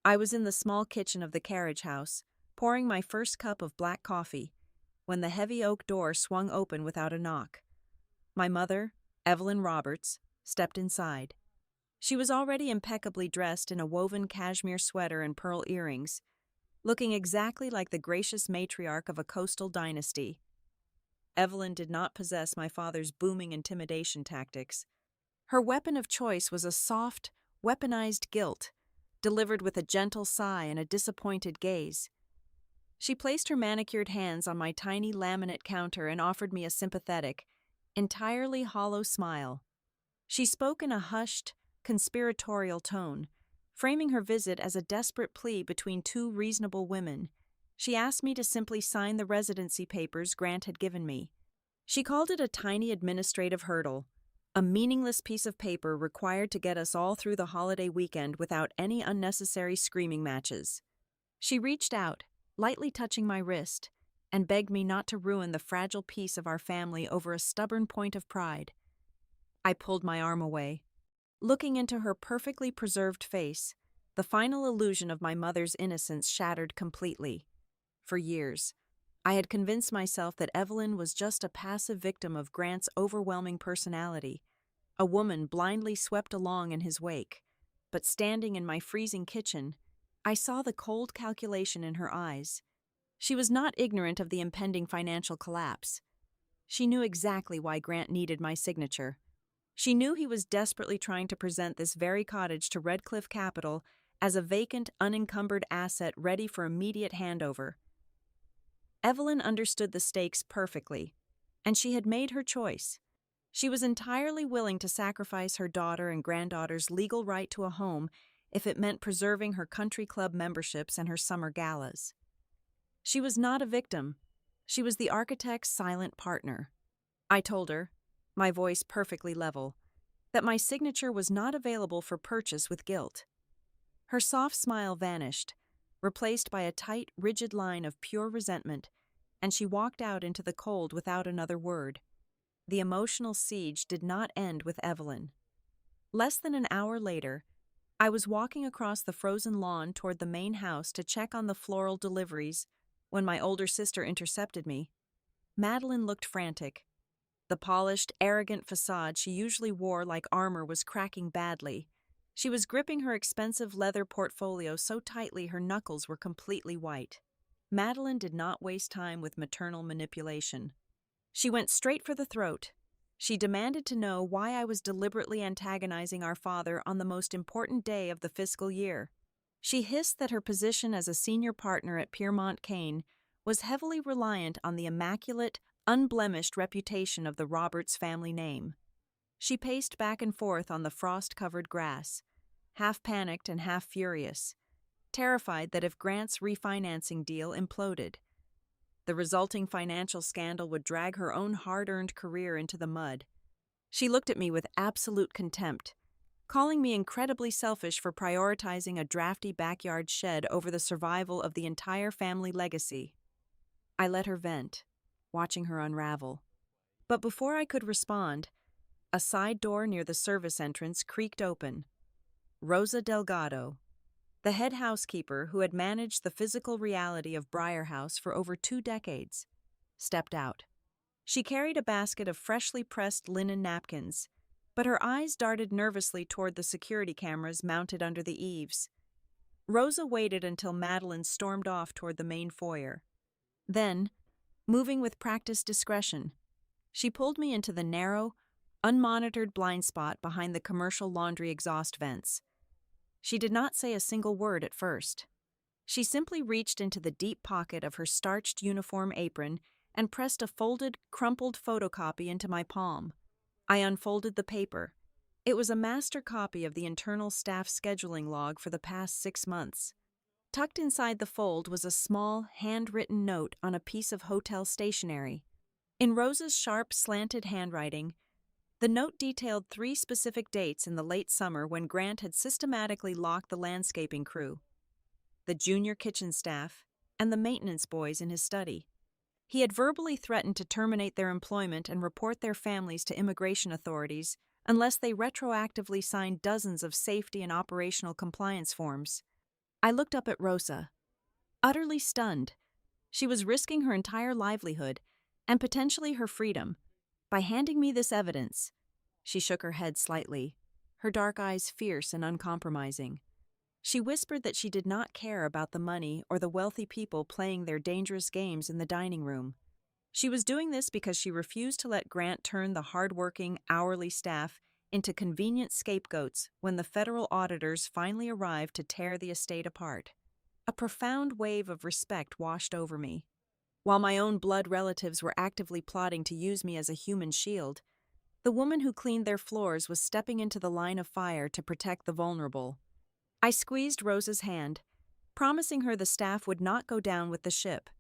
I was in the small kitchen of the carriage house, pouring my first cup of black coffee, when the heavy oak door swung open without a knock. My mother, Evelyn Roberts, stepped inside. She was already impeccably dressed in a woven cashmere sweater and pearl earrings, looking exactly like the gracious matriarch of a coastal dynasty. Evelyn did not possess my father's booming intimidation tactics. Her weapon of choice was a soft, weaponized guilt, delivered with a gentle sigh and a disappointed gaze. She placed her manicured hands on my tiny laminate counter and offered me a sympathetic, entirely hollow smile. She spoke in a hushed, conspiratorial tone, framing her visit as a desperate plea between two reasonable women. She asked me to simply sign the residency papers Grant had given me. She called it a tiny administrative hurdle, a meaningless piece of paper required to get us all through the holiday weekend without any unnecessary screaming matches. She reached out, lightly touching my wrist, and begged me not to ruin the fragile peace of our family over a stubborn point of pride. I pulled my arm away. Looking into her perfectly preserved face, the final illusion of my mother's innocence shattered completely. For years, I had convinced myself that Evelyn was just a passive victim of Grant's overwhelming personality, a woman blindly swept along in his wake. But standing in my freezing kitchen, I saw the cold calculation in her eyes. She was not ignorant of the impending financial collapse. She knew exactly why Grant needed my signature. She knew he was desperately trying to present this very cottage to Redcliffe Capital as a vacant, unencumbered asset ready for immediate handover. Evelyn understood the stakes perfectly, and she had made her choice. She was entirely willing to sacrifice her daughter and granddaughter's legal right to a home if it meant preserving her country club memberships and her summer galas. She was not a victim. She was the architect's silent partner. I told her, my voice perfectly level, that my signature was not available for purchase with guilt. Her soft smile vanished, replaced by a tight, rigid line of pure resentment, and she walked out into the cold without another word. The emotional siege did not end with Evelyn. Less than an hour later, I was walking across the frozen lawn toward the main house to check on the floral deliveries when my older sister intercepted me. Madeline looked frantic. The polished, arrogant facade she usually wore like armor was cracking badly. She was gripping her expensive leather portfolio so tightly her knuckles were completely white. Madeline did not waste time with maternal manipulation. She went straight for the throat. She demanded to know why I was deliberately antagonizing our father on the most important day of the fiscal year. She hissed that her position as a senior partner at Piermont Kane was heavily reliant on the immaculate, unblemished reputation of the Roberts family name. She paced back and forth on the frost-covered grass, half panicked and half furious. terrified that if Grant's refinancing deal imploded, the resulting financial scandal would drag her own hard-earned career into the mud. She looked at me with absolute contempt, calling me incredibly selfish for prioritizing a drafty backyard shed over the survival of the entire family legacy. I let her vent, watching her unravel. But before I could respond, a side door near the service entrance creaked open. Rosa Delgado, the head housekeeper who had managed the physical reality of Briar House for over 2 decades, stepped out. She carried a basket of freshly pressed linen napkins, but her eyes darted nervously toward the security cameras mounted under the eaves. Rosa waited until Madeline stormed off toward the main foyer. Then, moving with practiced discretion, she pulled me into the narrow, unmonitored blind spot behind the commercial laundry exhaust vents. She did not say a single word at first. She simply reached into the deep pocket of her starched uniform apron and pressed a folded, crumpled photocopy into my palm. I unfolded the paper. It was a master copy of the internal staff scheduling log for the past 6 months. Tucked inside the fold was a small, handwritten note on a piece of hotel stationery. In Rosa's sharp, slanted handwriting, the note detailed 3 specific dates in the late summer when Grant had systematically locked the landscaping crew, the junior kitchen staff, and the maintenance boys in his study. He had verbally threatened to terminate their employment and report their families to immigration authorities unless they retroactively signed dozens of safety and operational compliance forms. I looked up at Rosa, utterly stunned. She was risking her entire livelihood, and potentially her freedom, by handing me this evidence. She shook her head slightly, her dark eyes fierce and uncompromising. She whispered that she did not care about the money or the wealthy people playing their dangerous games in the dining room. She was doing this because she refused to let Grant turn the hard-working, hourly staff into convenient scapegoats when the federal auditors finally arrived to tear the estate apart. A profound wave of respect washed over me. While my own blood relatives were actively plotting to use me as a human shield, the woman who cleaned their floors was stepping into the line of fire to protect the vulnerable. I squeezed Rosa's hand, promising her the staff would not go down with the ship.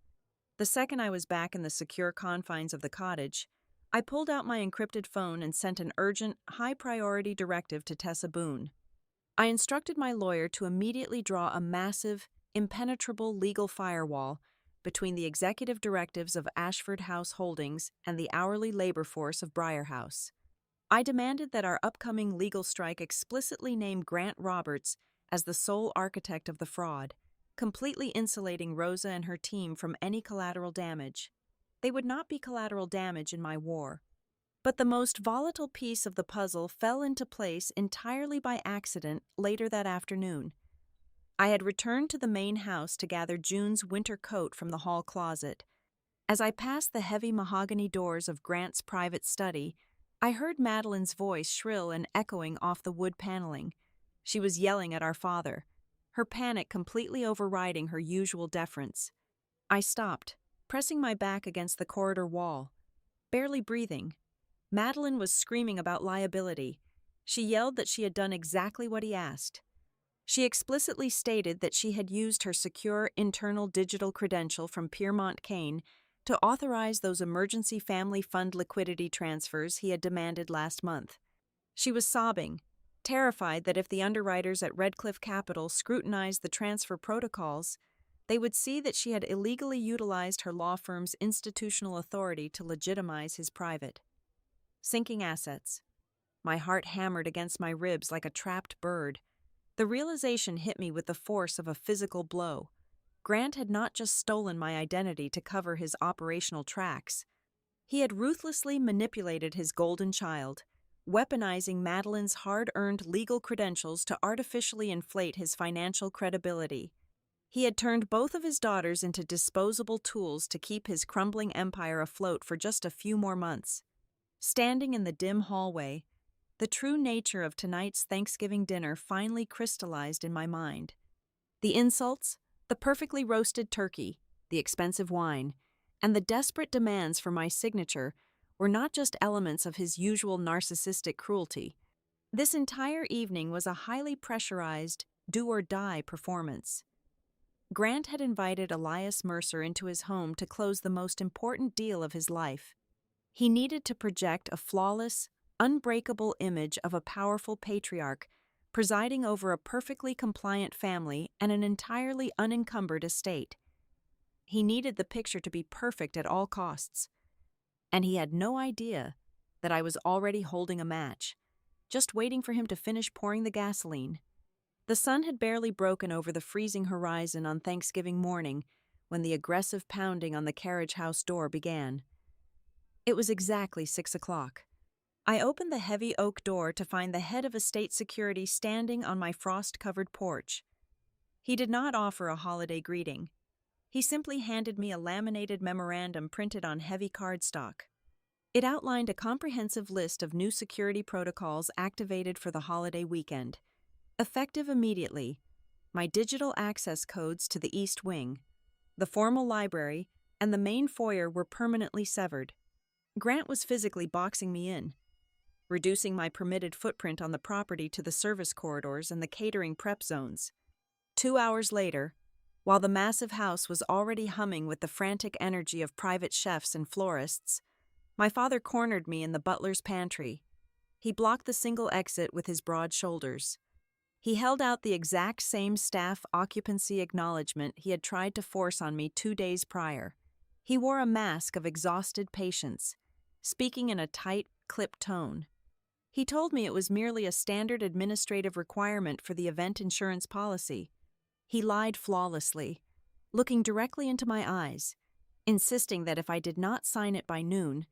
The second I was back in the secure confines of the cottage, I pulled out my encrypted phone and sent an urgent, high-priority directive to Tessa Boone. I instructed my lawyer to immediately draw a massive, impenetrable legal firewall between the executive directives of Ashford House Holdings and the hourly labor force of Briar House. I demanded that our upcoming legal strike explicitly name Grant Roberts as the sole architect of the fraud, completely insulating Rosa and her team from any collateral damage. They would not be collateral damage in my war. But the most volatile piece of the puzzle fell into place entirely by accident later that afternoon. I had returned to the main house to gather June's winter coat from the hall closet. As I passed the heavy mahogany doors of Grant's private study, I heard Madeline's voice shrill and echoing off the wood paneling. She was yelling at our father, her panic completely overriding her usual deference. I stopped, pressing my back against the corridor wall, barely breathing. Madeline was screaming about liability. She yelled that she had done exactly what he asked. She explicitly stated that she had used her secure internal digital credential from Piermont Kane to authorize those emergency family fund liquidity transfers he had demanded last month. She was sobbing, terrified that if the underwriters at Redcliffe Capital scrutinized the transfer protocols, they would see that she had illegally utilized her law firm's institutional authority to legitimize his private. Sinking assets. My heart hammered against my ribs like a trapped bird. The realization hit me with the force of a physical blow. Grant had not just stolen my identity to cover his operational tracks. He had ruthlessly manipulated his golden child, weaponizing Madeline's hard-earned legal credentials to artificially inflate his financial credibility. He had turned both of his daughters into disposable tools to keep his crumbling empire afloat for just a few more months. Standing in the dim hallway, the true nature of tonight's Thanksgiving dinner finally crystallized in my mind. The insults, the perfectly roasted turkey, the expensive wine, and the desperate demands for my signature were not just elements of his usual narcissistic cruelty. This entire evening was a highly pressurized, do-or-die performance. Grant had invited Elias Mercer into his home to close the most important deal of his life. He needed to project a flawless, unbreakable image of a powerful patriarch presiding over a perfectly compliant family and an entirely unencumbered estate. He needed the picture to be perfect at all costs. And he had no idea that I was already holding a match, just waiting for him to finish pouring the gasoline. The sun had barely broken over the freezing horizon on Thanksgiving morning when the aggressive pounding on the carriage house door began. It was exactly 6 o'clock. I opened the heavy oak door to find the head of estate security standing on my frost-covered porch. He did not offer a holiday greeting. He simply handed me a laminated memorandum printed on heavy cardstock. It outlined a comprehensive list of new security protocols activated for the holiday weekend. Effective immediately, my digital access codes to the East Wing, the formal library, and the main foyer were permanently severed. Grant was physically boxing me in, reducing my permitted footprint on the property to the service corridors and the catering prep zones. 2 hours later, while the massive house was already humming with the frantic energy of private chefs and florists, my father cornered me in the butler's pantry. He blocked the single exit with his broad shoulders. He held out the exact same staff occupancy acknowledgement he had tried to force on me 2 days prior. He wore a mask of exhausted patience, speaking in a tight, clipped tone. He told me it was merely a standard administrative requirement for the event insurance policy. He lied flawlessly, looking directly into my eyes, insisting that if I did not sign it by noon,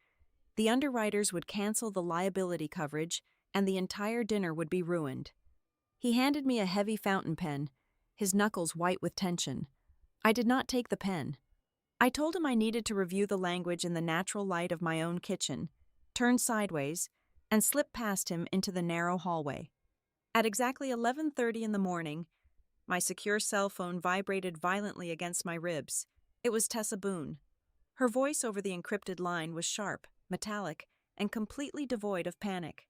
the underwriters would cancel the liability coverage and the entire dinner would be ruined. He handed me a heavy fountain pen, his knuckles white with tension. I did not take the pen. I told him I needed to review the language in the natural light of my own kitchen, turned sideways, and slipped past him into the narrow hallway. At exactly 11:30 in the morning, my secure cell phone vibrated violently against my ribs. It was Tessa Boone. Her voice over the encrypted line was sharp, metallic, and completely devoid of panic.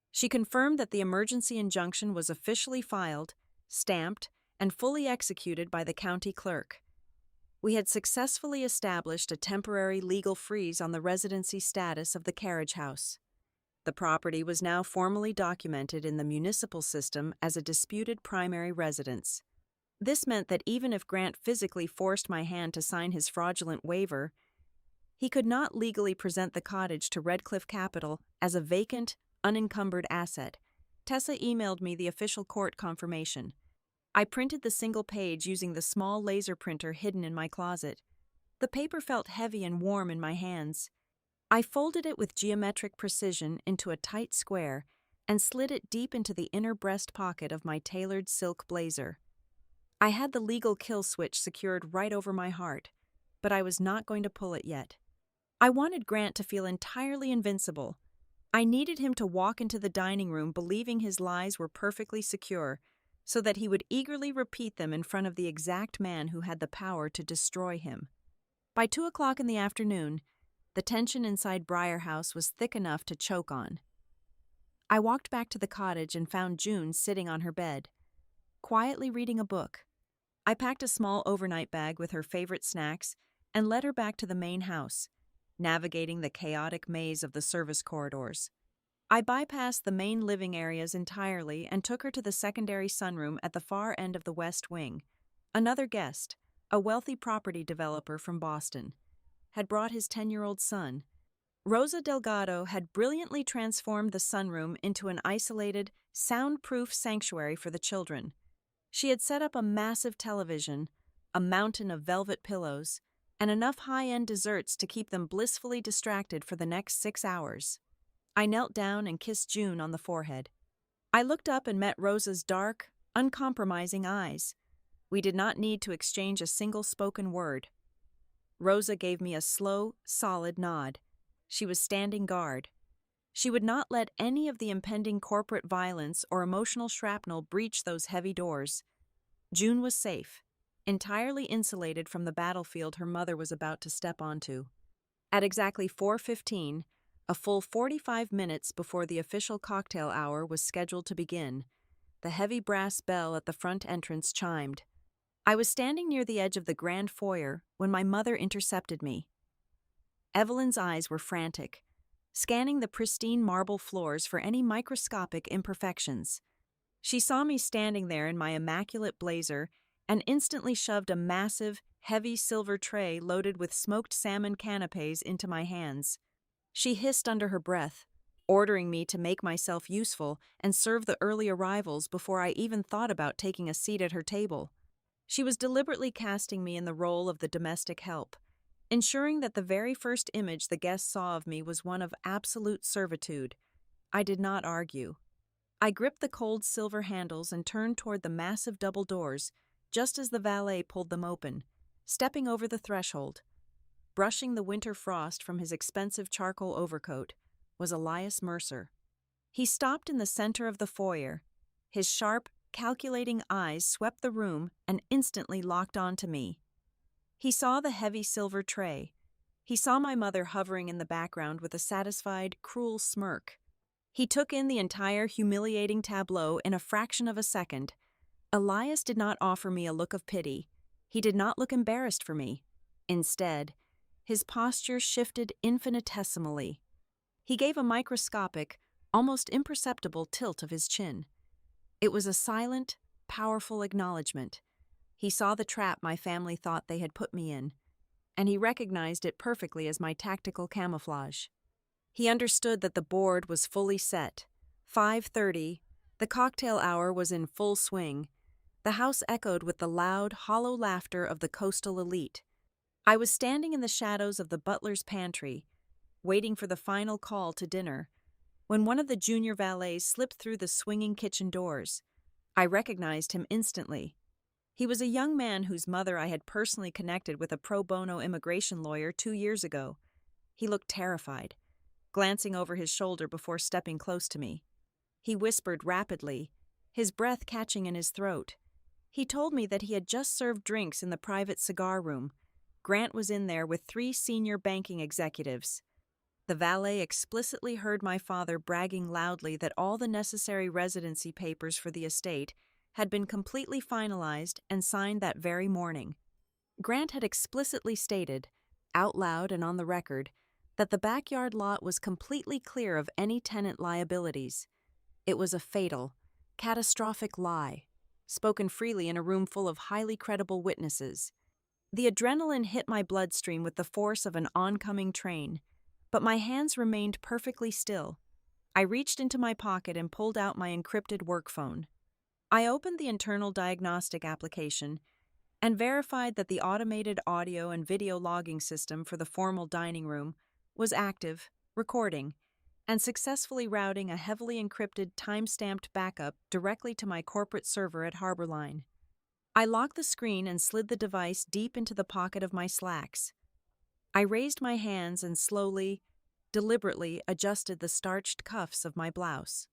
She confirmed that the emergency injunction was officially filed, stamped, and fully executed by the county clerk. We had successfully established a temporary legal freeze on the residency status of the carriage house. The property was now formally documented in the municipal system as a disputed primary residence. This meant that even if Grant physically forced my hand to sign his fraudulent waiver, he could not legally present the cottage to Redcliffe Capital as a vacant, unencumbered asset. Tessa emailed me the official court confirmation. I printed the single page using the small laser printer hidden in my closet. The paper felt heavy and warm in my hands. I folded it with geometric precision into a tight square and slid it deep into the inner breast pocket of my tailored silk blazer. I had the legal kill switch secured right over my heart, but I was not going to pull it yet. I wanted Grant to feel entirely invincible. I needed him to walk into the dining room believing his lies were perfectly secure, so that he would eagerly repeat them in front of the exact man who had the power to destroy him. By 2 o'clock in the afternoon, the tension inside Briar House was thick enough to choke on. I walked back to the cottage and found June sitting on her bed, quietly reading a book. I packed a small overnight bag with her favorite snacks and led her back to the main house, navigating the chaotic maze of the service corridors. I bypassed the main living areas entirely and took her to the secondary sunroom at the far end of the West Wing. Another guest, a wealthy property developer from Boston, had brought his 10-year-old son. Rosa Delgado had brilliantly transformed the sunroom into an isolated, soundproof sanctuary for the children. She had set up a massive television, a mountain of velvet pillows, and enough high-end desserts to keep them blissfully distracted for the next 6 hours. I knelt down and kissed June on the forehead. I looked up and met Rosa's dark, uncompromising eyes. We did not need to exchange a single spoken word. Rosa gave me a slow, solid nod. She was standing guard. She would not let any of the impending corporate violence or emotional shrapnel breach those heavy doors. June was safe, entirely insulated from the battlefield her mother was about to step onto. At exactly 4:15, a full 45 minutes before the official cocktail hour was scheduled to begin, the heavy brass bell at the front entrance chimed. I was standing near the edge of the grand foyer when my mother intercepted me. Evelyn's eyes were frantic, scanning the pristine marble floors for any microscopic imperfections. She saw me standing there in my immaculate blazer and instantly shoved a massive, heavy silver tray loaded with smoked salmon canapes into my hands. She hissed under her breath, ordering me to make myself useful and serve the early arrivals before I even thought about taking a seat at her table. She was deliberately casting me in the role of the domestic help, ensuring that the very first image the guests saw of me was one of absolute servitude. I did not argue. I gripped the cold silver handles and turned toward the massive double doors, just as the valet pulled them open, stepping over the threshold. Brushing the winter frost from his expensive charcoal overcoat was Elias Mercer. He stopped in the center of the foyer. His sharp, calculating eyes swept the room and instantly locked onto me. He saw the heavy silver tray. He saw my mother hovering in the background with a satisfied, cruel smirk. He took in the entire humiliating tableau in a fraction of a second. Elias did not offer me a look of pity. He did not look embarrassed for me. Instead, his posture shifted infinitesimally. He gave a microscopic, almost imperceptible tilt of his chin. It was a silent, powerful acknowledgement. He saw the trap my family thought they had put me in, and he recognized it perfectly as my tactical camouflage. He understood that the board was fully set. 5:30, the cocktail hour was in full swing. The house echoed with the loud, hollow laughter of the coastal elite. I was standing in the shadows of the butler's pantry, waiting for the final call to dinner, when one of the junior valets slipped through the swinging kitchen doors. I recognized him instantly. He was a young man whose mother I had personally connected with a pro bono immigration lawyer 2 years ago. He looked terrified, glancing over his shoulder before stepping close to me. He whispered rapidly, his breath catching in his throat. He told me that he had just served drinks in the private cigar room. Grant was in there with 3 senior banking executives. The valet explicitly heard my father bragging loudly that all the necessary residency papers for the estate had been completely finalized and signed that very morning. Grant had explicitly stated, out loud and on the record, that the backyard lot was completely clear of any tenant liabilities. It was a fatal, catastrophic lie, spoken freely in a room full of highly credible witnesses. The adrenaline hit my bloodstream with the force of an oncoming train, but my hands remained perfectly still. I reached into my pocket and pulled out my encrypted work phone. I opened the internal diagnostic application and verified that the automated audio and video logging system for the formal dining room was active, recording, and successfully routing a heavily encrypted time-stamped backup directly to my corporate server at Harborline. I locked the screen and slid the device deep into the pocket of my slacks. I raised my hands and slowly, deliberately adjusted the starched cuffs of my blouse,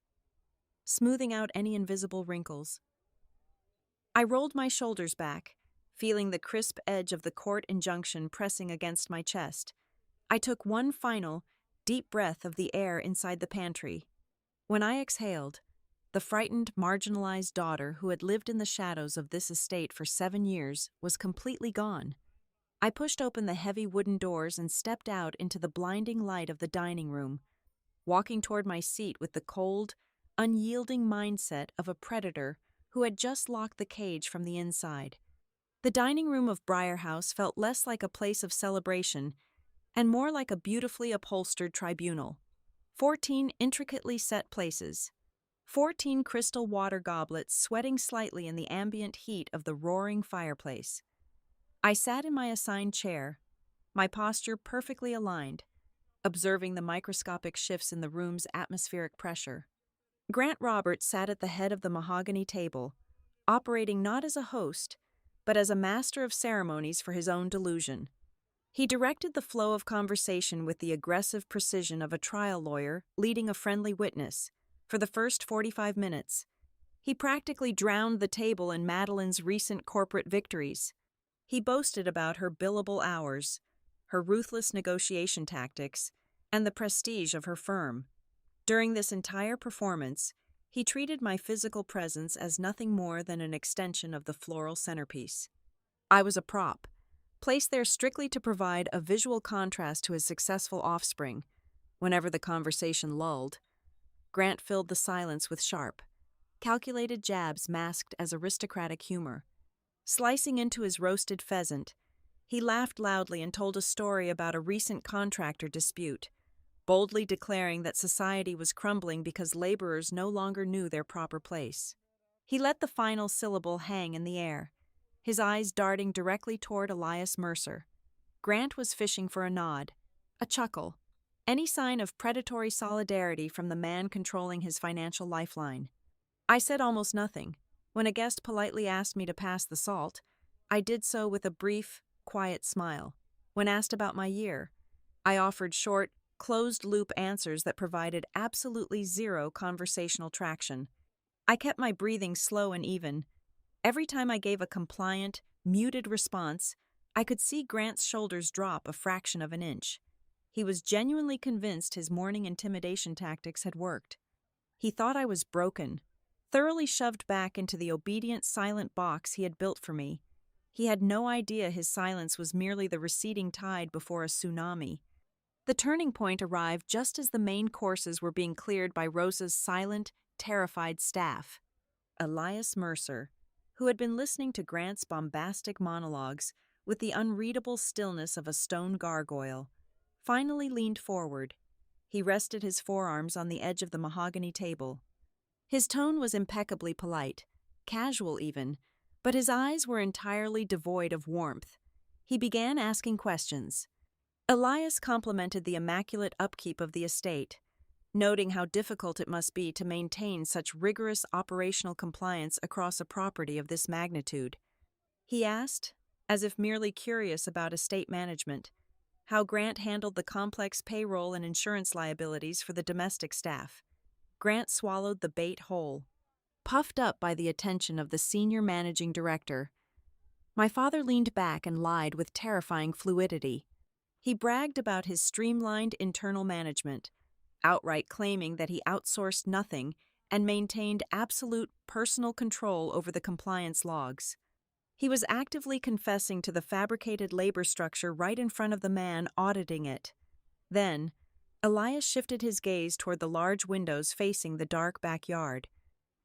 smoothing out any invisible wrinkles. I rolled my shoulders back, feeling the crisp edge of the court injunction pressing against my chest. I took one final, deep breath of the air inside the pantry. When I exhaled, the frightened, marginalized daughter who had lived in the shadows of this estate for 7 years was completely gone. I pushed open the heavy wooden doors and stepped out into the blinding light of the dining room, walking toward my seat with the cold, unyielding mindset of a predator who had just locked the cage from the inside. The dining room of Briar House felt less like a place of celebration and more like a beautifully upholstered tribunal. 14 intricately set places, 14 crystal water goblets sweating slightly in the ambient heat of the roaring fireplace. I sat in my assigned chair, my posture perfectly aligned, observing the microscopic shifts in the room's atmospheric pressure. Grant Roberts sat at the head of the mahogany table, operating not as a host, but as a master of ceremonies for his own delusion. He directed the flow of conversation with the aggressive precision of a trial lawyer leading a friendly witness. For the first 45 minutes, he practically drowned the table in Madeline's recent corporate victories. He boasted about her billable hours, her ruthless negotiation tactics, and the prestige of her firm. During this entire performance, he treated my physical presence as nothing more than an extension of the floral centerpiece. I was a prop, placed there strictly to provide a visual contrast to his successful offspring. Whenever the conversation lulled, Grant filled the silence with sharp, calculated jabs masked as aristocratic humor. Slicing into his roasted pheasant, he laughed loudly and told a story about a recent contractor dispute, boldly declaring that society was crumbling because laborers no longer knew their proper place. He let the final syllable hang in the air, his eyes darting directly toward Elias Mercer. Grant was fishing for a nod, a chuckle, any sign of predatory solidarity from the man controlling his financial lifeline. I said almost nothing. When a guest politely asked me to pass the salt, I did so with a brief, quiet smile. When asked about my year, I offered short, closed-loop answers that provided absolutely zero conversational traction. I kept my breathing slow and even. Every time I gave a compliant, muted response, I could see Grant's shoulders drop a fraction of an inch. He was genuinely convinced his morning intimidation tactics had worked. He thought I was broken, thoroughly shoved back into the obedient, silent box he had built for me. He had no idea his silence was merely the receding tide before a tsunami. The turning point arrived just as the main courses were being cleared by Rosa's silent, terrified staff. Elias Mercer, who had been listening to Grant's bombastic monologues with the unreadable stillness of a stone gargoyle, finally leaned forward. He rested his forearms on the edge of the mahogany table. His tone was impeccably polite, casual even, but his eyes were entirely devoid of warmth. He began asking questions. Elias complimented the immaculate upkeep of the estate, noting how difficult it must be to maintain such rigorous operational compliance across a property of this magnitude. He asked, as if merely curious about estate management, how Grant handled the complex payroll and insurance liabilities for the domestic staff. Grant swallowed the bait whole, puffed up by the attention of the senior managing director. My father leaned back and lied with terrifying fluidity. He bragged about his streamlined internal management, outright claiming that he outsourced nothing and maintained absolute personal control over the compliance logs. He was actively confessing to the fabricated labor structure right in front of the man auditing it. Then, Elias shifted his gaze toward the large windows facing the dark backyard.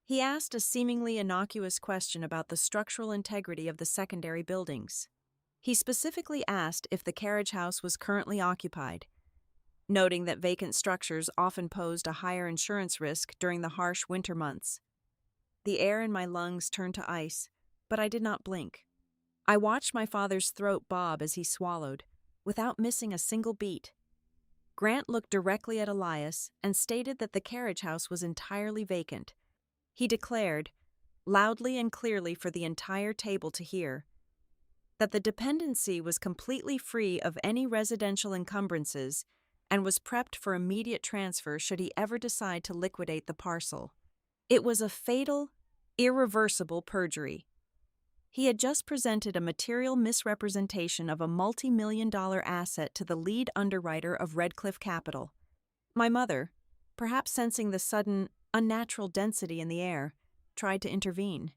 He asked a seemingly innocuous question about the structural integrity of the secondary buildings. He specifically asked if the carriage house was currently occupied, noting that vacant structures often posed a higher insurance risk during the harsh winter months. The air in my lungs turned to ice, but I did not blink. I watched my father's throat bob as he swallowed, without missing a single beat. Grant looked directly at Elias and stated that the carriage house was entirely vacant. He declared, loudly and clearly for the entire table to hear, that the dependency was completely free of any residential encumbrances and was prepped for immediate transfer should he ever decide to liquidate the parcel. It was a fatal, irreversible perjury. He had just presented a material misrepresentation of a multi-million-dollar asset to the lead underwriter of Redcliffe Capital. My mother, perhaps sensing the sudden, unnatural density in the air, tried to intervene.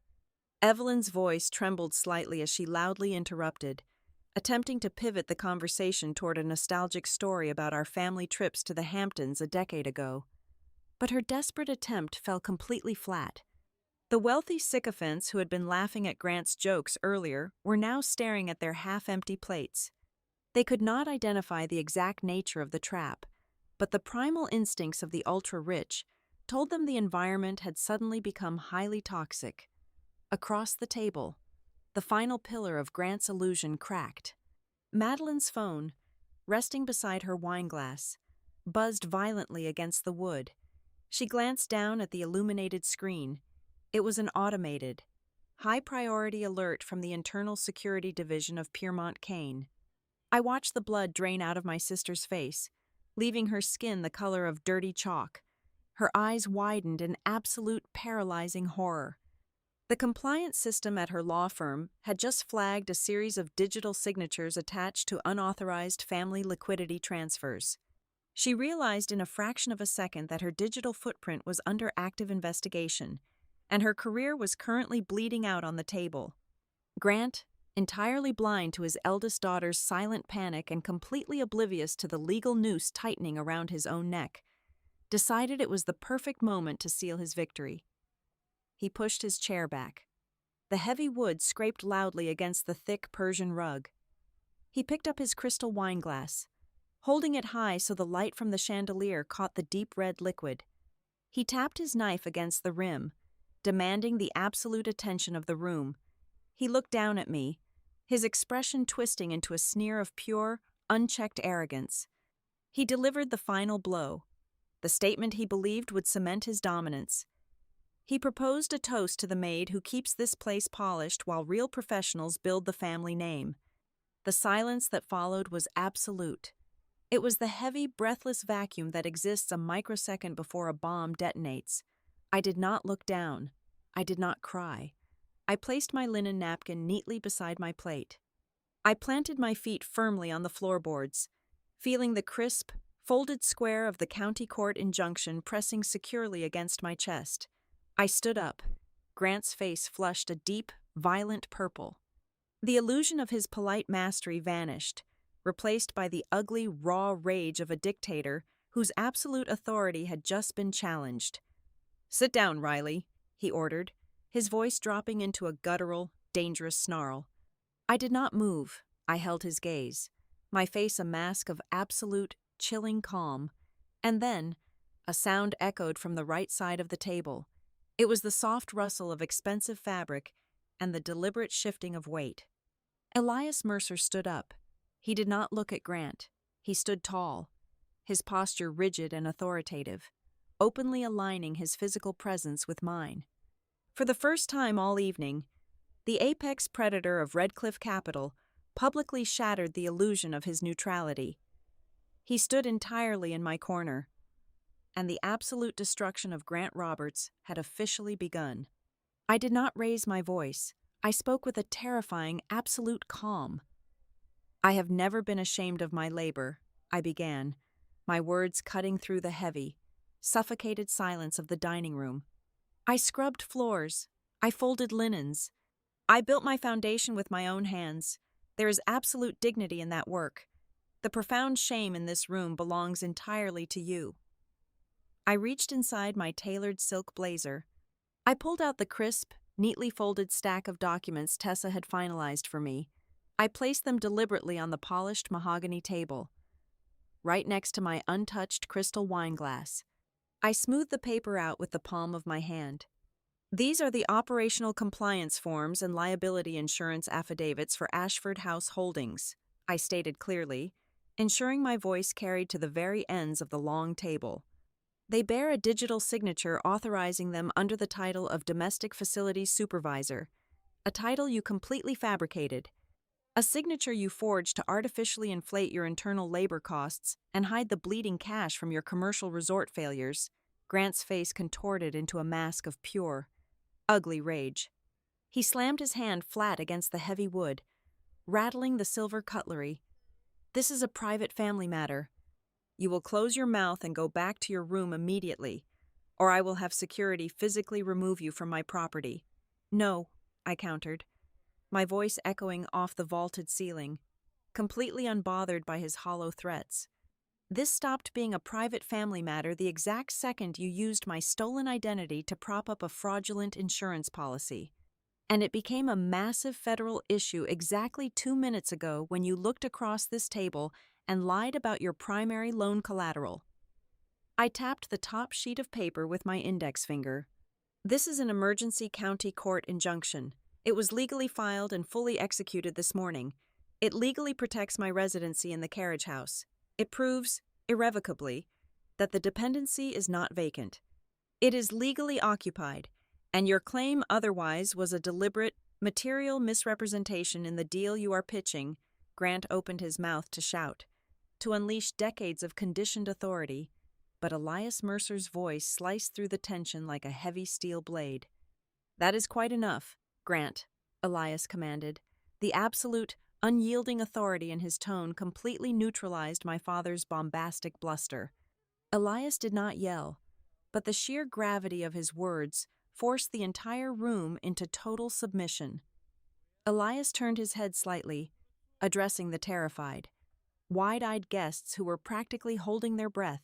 Evelyn's voice trembled slightly as she loudly interrupted, attempting to pivot the conversation toward a nostalgic story about our family trips to the Hamptons a decade ago. But her desperate attempt fell completely flat. The wealthy sycophants who had been laughing at Grant's jokes earlier were now staring at their half-empty plates. They could not identify the exact nature of the trap, but the primal instincts of the ultra-rich told them the environment had suddenly become highly toxic. Across the table, the final pillar of Grant's illusion cracked. Madeline's phone, resting beside her wineglass, buzzed violently against the wood. She glanced down at the illuminated screen. It was an automated, high-priority alert from the Internal Security Division of Piermont Kane. I watched the blood drain out of my sister's face, leaving her skin the color of dirty chalk. Her eyes widened in absolute paralyzing horror. The compliance system at her law firm had just flagged a series of digital signatures attached to unauthorized family liquidity transfers. She realized in a fraction of a second that her digital footprint was under active investigation, and her career was currently bleeding out on the table. Grant, entirely blind to his eldest daughter's silent panic and completely oblivious to the legal noose tightening around his own neck, decided it was the perfect moment to seal his victory. He pushed his chair back. The heavy wood scraped loudly against the thick Persian rug. He picked up his crystal wine glass, holding it high so the light from the chandelier caught the deep red liquid. He tapped his knife against the rim, demanding the absolute attention of the room. He looked down at me, his expression twisting into a sneer of pure, unchecked arrogance. He delivered the final blow, the statement he believed would cement his dominance. He proposed a toast to the maid who keeps this place polished while real professionals build the family name. The silence that followed was absolute. It was the heavy, breathless vacuum that exists a microsecond before a bomb detonates. I did not look down. I did not cry. I placed my linen napkin neatly beside my plate. I planted my feet firmly on the floorboards, feeling the crisp, folded square of the county court injunction pressing securely against my chest. I stood up. Grant's face flushed a deep, violent purple. The illusion of his polite mastery vanished, replaced by the ugly, raw rage of a dictator whose absolute authority had just been challenged. "Sit down, Riley," he ordered, his voice dropping into a guttural, dangerous snarl. I did not move. I held his gaze, my face a mask of absolute, chilling calm. And then, a sound echoed from the right side of the table. It was the soft rustle of expensive fabric and the deliberate shifting of weight. Elias Mercer stood up. He did not look at Grant. He stood tall, his posture rigid and authoritative, openly aligning his physical presence with mine. For the first time all evening, the apex predator of Redcliffe Capital publicly shattered the illusion of his neutrality. He stood entirely in my corner, and the absolute destruction of Grant Roberts had officially begun. I did not raise my voice. I spoke with a terrifying, absolute calm. "I have never been ashamed of my labor," I began, my words cutting through the heavy, suffocated silence of the dining room. "I scrubbed floors. I folded linens. I built my foundation with my own hands. There is absolute dignity in that work. The profound shame in this room belongs entirely to you." I reached inside my tailored silk blazer. I pulled out the crisp, neatly folded stack of documents Tessa had finalized for me. I placed them deliberately on the polished mahogany table, right next to my untouched crystal wine glass. I smoothed the paper out with the palm of my hand. "These are the operational compliance forms and liability insurance affidavits for Ashford House Holdings," I stated clearly, ensuring my voice carried to the very ends of the long table. "They bear a digital signature authorizing them under the title of Domestic Facilities Supervisor, a title you completely fabricated, a signature you forged to artificially inflate your internal labor costs and hide the bleeding cash from your commercial resort failures." Grant's face contorted into a mask of pure, ugly rage. He slammed his hand flat against the heavy wood, rattling the silver cutlery. "This is a private family matter. You will close your mouth and go back to your room immediately, or I will have security physically remove you from my property." "No," I countered, my voice echoing off the vaulted ceiling, completely unbothered by his hollow threats. "This stopped being a private family matter the exact second you used my stolen identity to prop up a fraudulent insurance policy. And it became a massive federal issue exactly 2 minutes ago when you looked across this table and lied about your primary loan collateral." I tapped the top sheet of paper with my index finger. "This is an emergency county court injunction. It was legally filed and fully executed this morning. It legally protects my residency in the carriage house. It proves, irrevocably, that the dependency is not vacant. It is legally occupied, and your claim otherwise was a deliberate, material misrepresentation in the deal you are pitching." Grant opened his mouth to shout, to unleash decades of conditioned authority, but Elias Mercer's voice sliced through the tension like a heavy steel blade. "That is quite enough, Grant," Elias commanded. The absolute, unyielding authority in his tone completely neutralized my father's bombastic bluster. Elias did not yell, but the sheer gravity of his words forced the entire room into total submission. Elias turned his head slightly, addressing the terrified, wide-eyed guests who were practically holding their breath.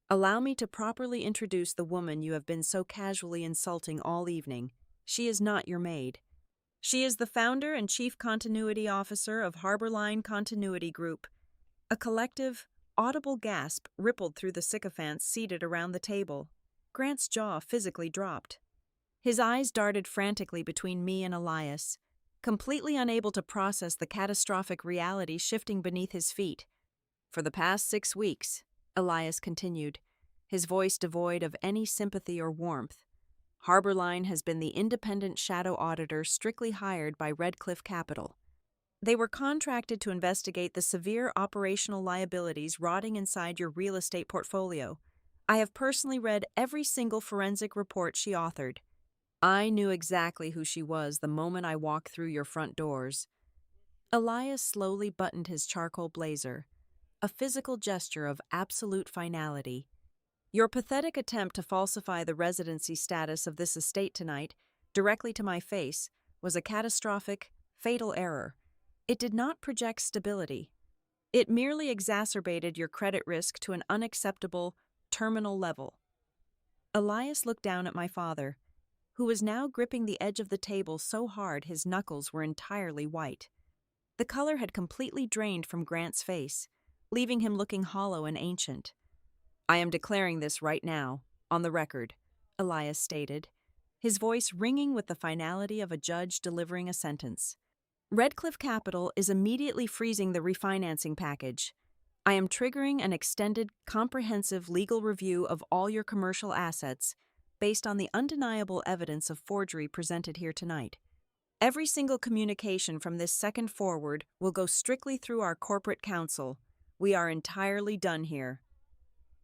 Allow me to properly introduce the woman you have been so casually insulting all evening. She is not your maid. She is the founder and chief continuity officer of Harborline Continuity Group. A collective, audible gasp rippled through the sycophants seated around the table. Grant's jaw physically dropped. His eyes darted frantically between me and Elias, completely unable to process the catastrophic reality shifting beneath his feet. For the past 6 weeks, Elias continued, his voice devoid of any sympathy or warmth, Harborline has been the independent shadow auditor strictly hired by Redcliffe Capital. They were contracted to investigate the severe operational liabilities rotting inside your real estate portfolio. I have personally read every single forensic report she authored. I knew exactly who she was the moment I walked through your front doors. Elias slowly buttoned his charcoal blazer, a physical gesture of absolute finality. Your pathetic attempt to falsify the residency status of this estate tonight, directly to my face, was a catastrophic, fatal error. It did not project stability. It merely exacerbated your credit risk to an unacceptable, terminal level. Elias looked down at my father, who was now gripping the edge of the table so hard his knuckles were entirely white. The color had completely drained from Grant's face, leaving him looking hollow and ancient. I am declaring this right now, on the record, Elias stated, his voice ringing with the finality of a judge delivering a sentence. Redcliffe Capital is immediately freezing the refinancing package. I am triggering an extended, comprehensive legal review of all your commercial assets based on the undeniable evidence of forgery presented here tonight. Every single communication from this second forward will go strictly through our corporate counsel. We are entirely done here.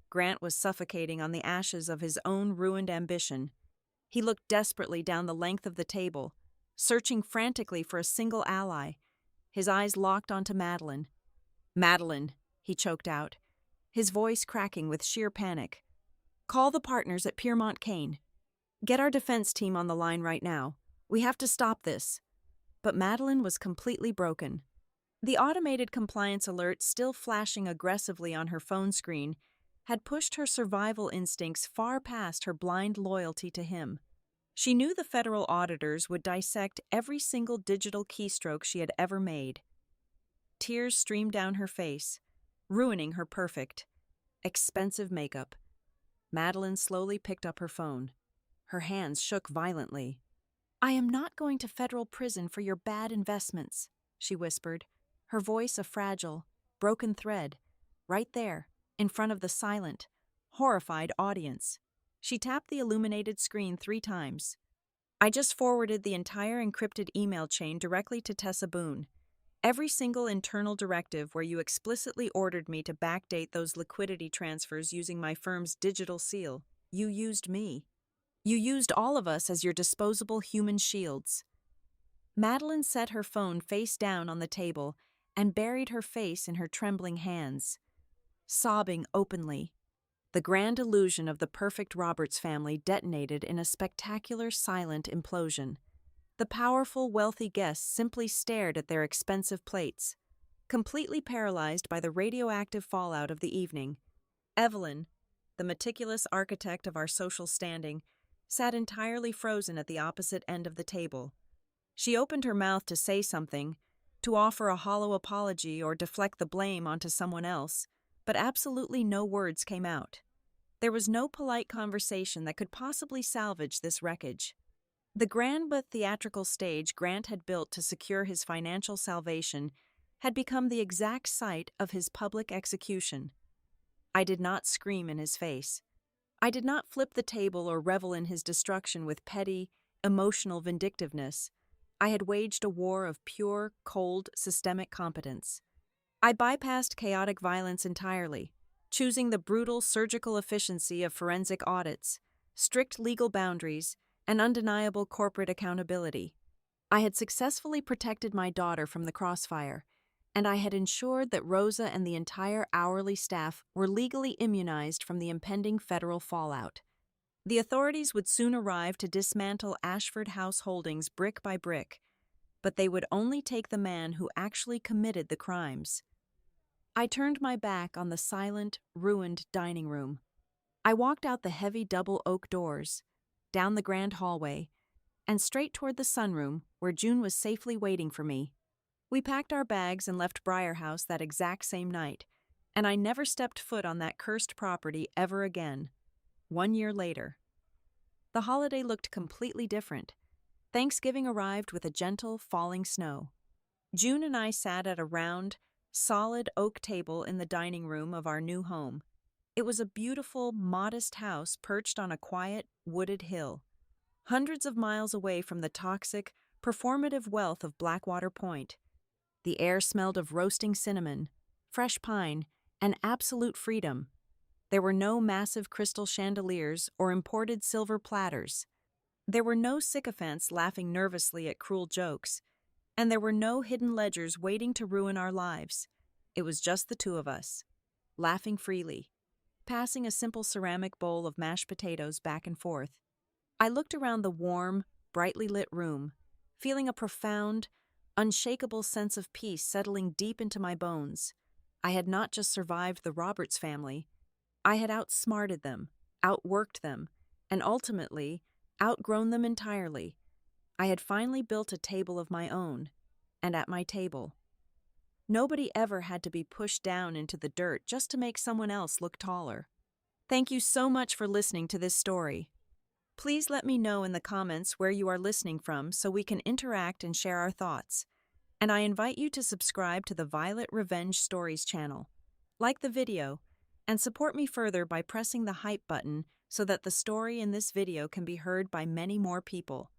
Grant was suffocating on the ashes of his own ruined ambition. He looked desperately down the length of the table, searching frantically for a single ally. His eyes locked onto Madeline. "Madeline," he choked out, his voice cracking with sheer panic. "Call the partners at Piermont Kane. Get our defense team on the line right now. We have to stop this." But Madeline was completely broken. The automated compliance alert still flashing aggressively on her phone screen had pushed her survival instincts far past her blind loyalty to him. She knew the federal auditors would dissect every single digital keystroke she had ever made. Tears streamed down her face, ruining her perfect, expensive makeup. Madeline slowly picked up her phone. Her hands shook violently. "I am not going to federal prison for your bad investments," she whispered, her voice a fragile, broken thread, right there, in front of the silent, horrified audience. She tapped the illuminated screen 3 times. "I just forwarded the entire encrypted email chain directly to Tessa Boone. Every single internal directive where you explicitly ordered me to backdate those liquidity transfers using my firm's digital seal. You used me. You used all of us as your disposable human shields." Madeline set her phone face down on the table and buried her face in her trembling hands, sobbing openly. The grand illusion of the perfect Roberts family detonated in a spectacular silent implosion. The powerful, wealthy guests simply stared at their expensive plates, completely paralyzed by the radioactive fallout of the evening. Evelyn, the meticulous architect of our social standing, sat entirely frozen at the opposite end of the table. She opened her mouth to say something, to offer a hollow apology or deflect the blame onto someone else, but absolutely no words came out. There was no polite conversation that could possibly salvage this wreckage. The grand but theatrical stage Grant had built to secure his financial salvation had become the exact site of his public execution. I did not scream in his face. I did not flip the table or revel in his destruction with petty, emotional vindictiveness. I had waged a war of pure, cold, systemic competence. I bypassed chaotic violence entirely, choosing the brutal surgical efficiency of forensic audits, strict legal boundaries, and undeniable corporate accountability. I had successfully protected my daughter from the crossfire, and I had ensured that Rosa and the entire hourly staff were legally immunized from the impending federal fallout. The authorities would soon arrive to dismantle Ashford House Holdings brick by brick, but they would only take the man who actually committed the crimes. I turned my back on the silent, ruined dining room. I walked out the heavy double oak doors, down the grand hallway, and straight toward the sunroom where June was safely waiting for me. We packed our bags and left Briar House that exact same night, and I never stepped foot on that cursed property ever again. 1 year later. The holiday looked completely different. Thanksgiving arrived with a gentle, falling snow. June and I sat at a round, solid oak table in the dining room of our new home. It was a beautiful, modest house perched on a quiet, wooded hill, hundreds of miles away from the toxic, performative wealth of Blackwater Point. The air smelled of roasting cinnamon, fresh pine, and absolute freedom. There were no massive crystal chandeliers or imported silver platters. There were no sycophants laughing nervously at cruel jokes, and there were no hidden ledgers waiting to ruin our lives. It was just the two of us, laughing freely, passing a simple ceramic bowl of mashed potatoes back and forth. I looked around the warm, brightly lit room, feeling a profound, unshakable sense of peace settling deep into my bones. I had not just survived the Roberts family, I had outsmarted them, outworked them, and ultimately outgrown them entirely. I had finally built a table of my own, and at my table, nobody ever had to be pushed down into the dirt just to make someone else look taller. Thank you so much for listening to this story. Please let me know in the comments where you are listening from so we can interact and share our thoughts. And I invite you to subscribe to the Violet Revenge Stories channel. Like the video, and support me further by pressing the hype button so that the story in this video can be heard by many more people.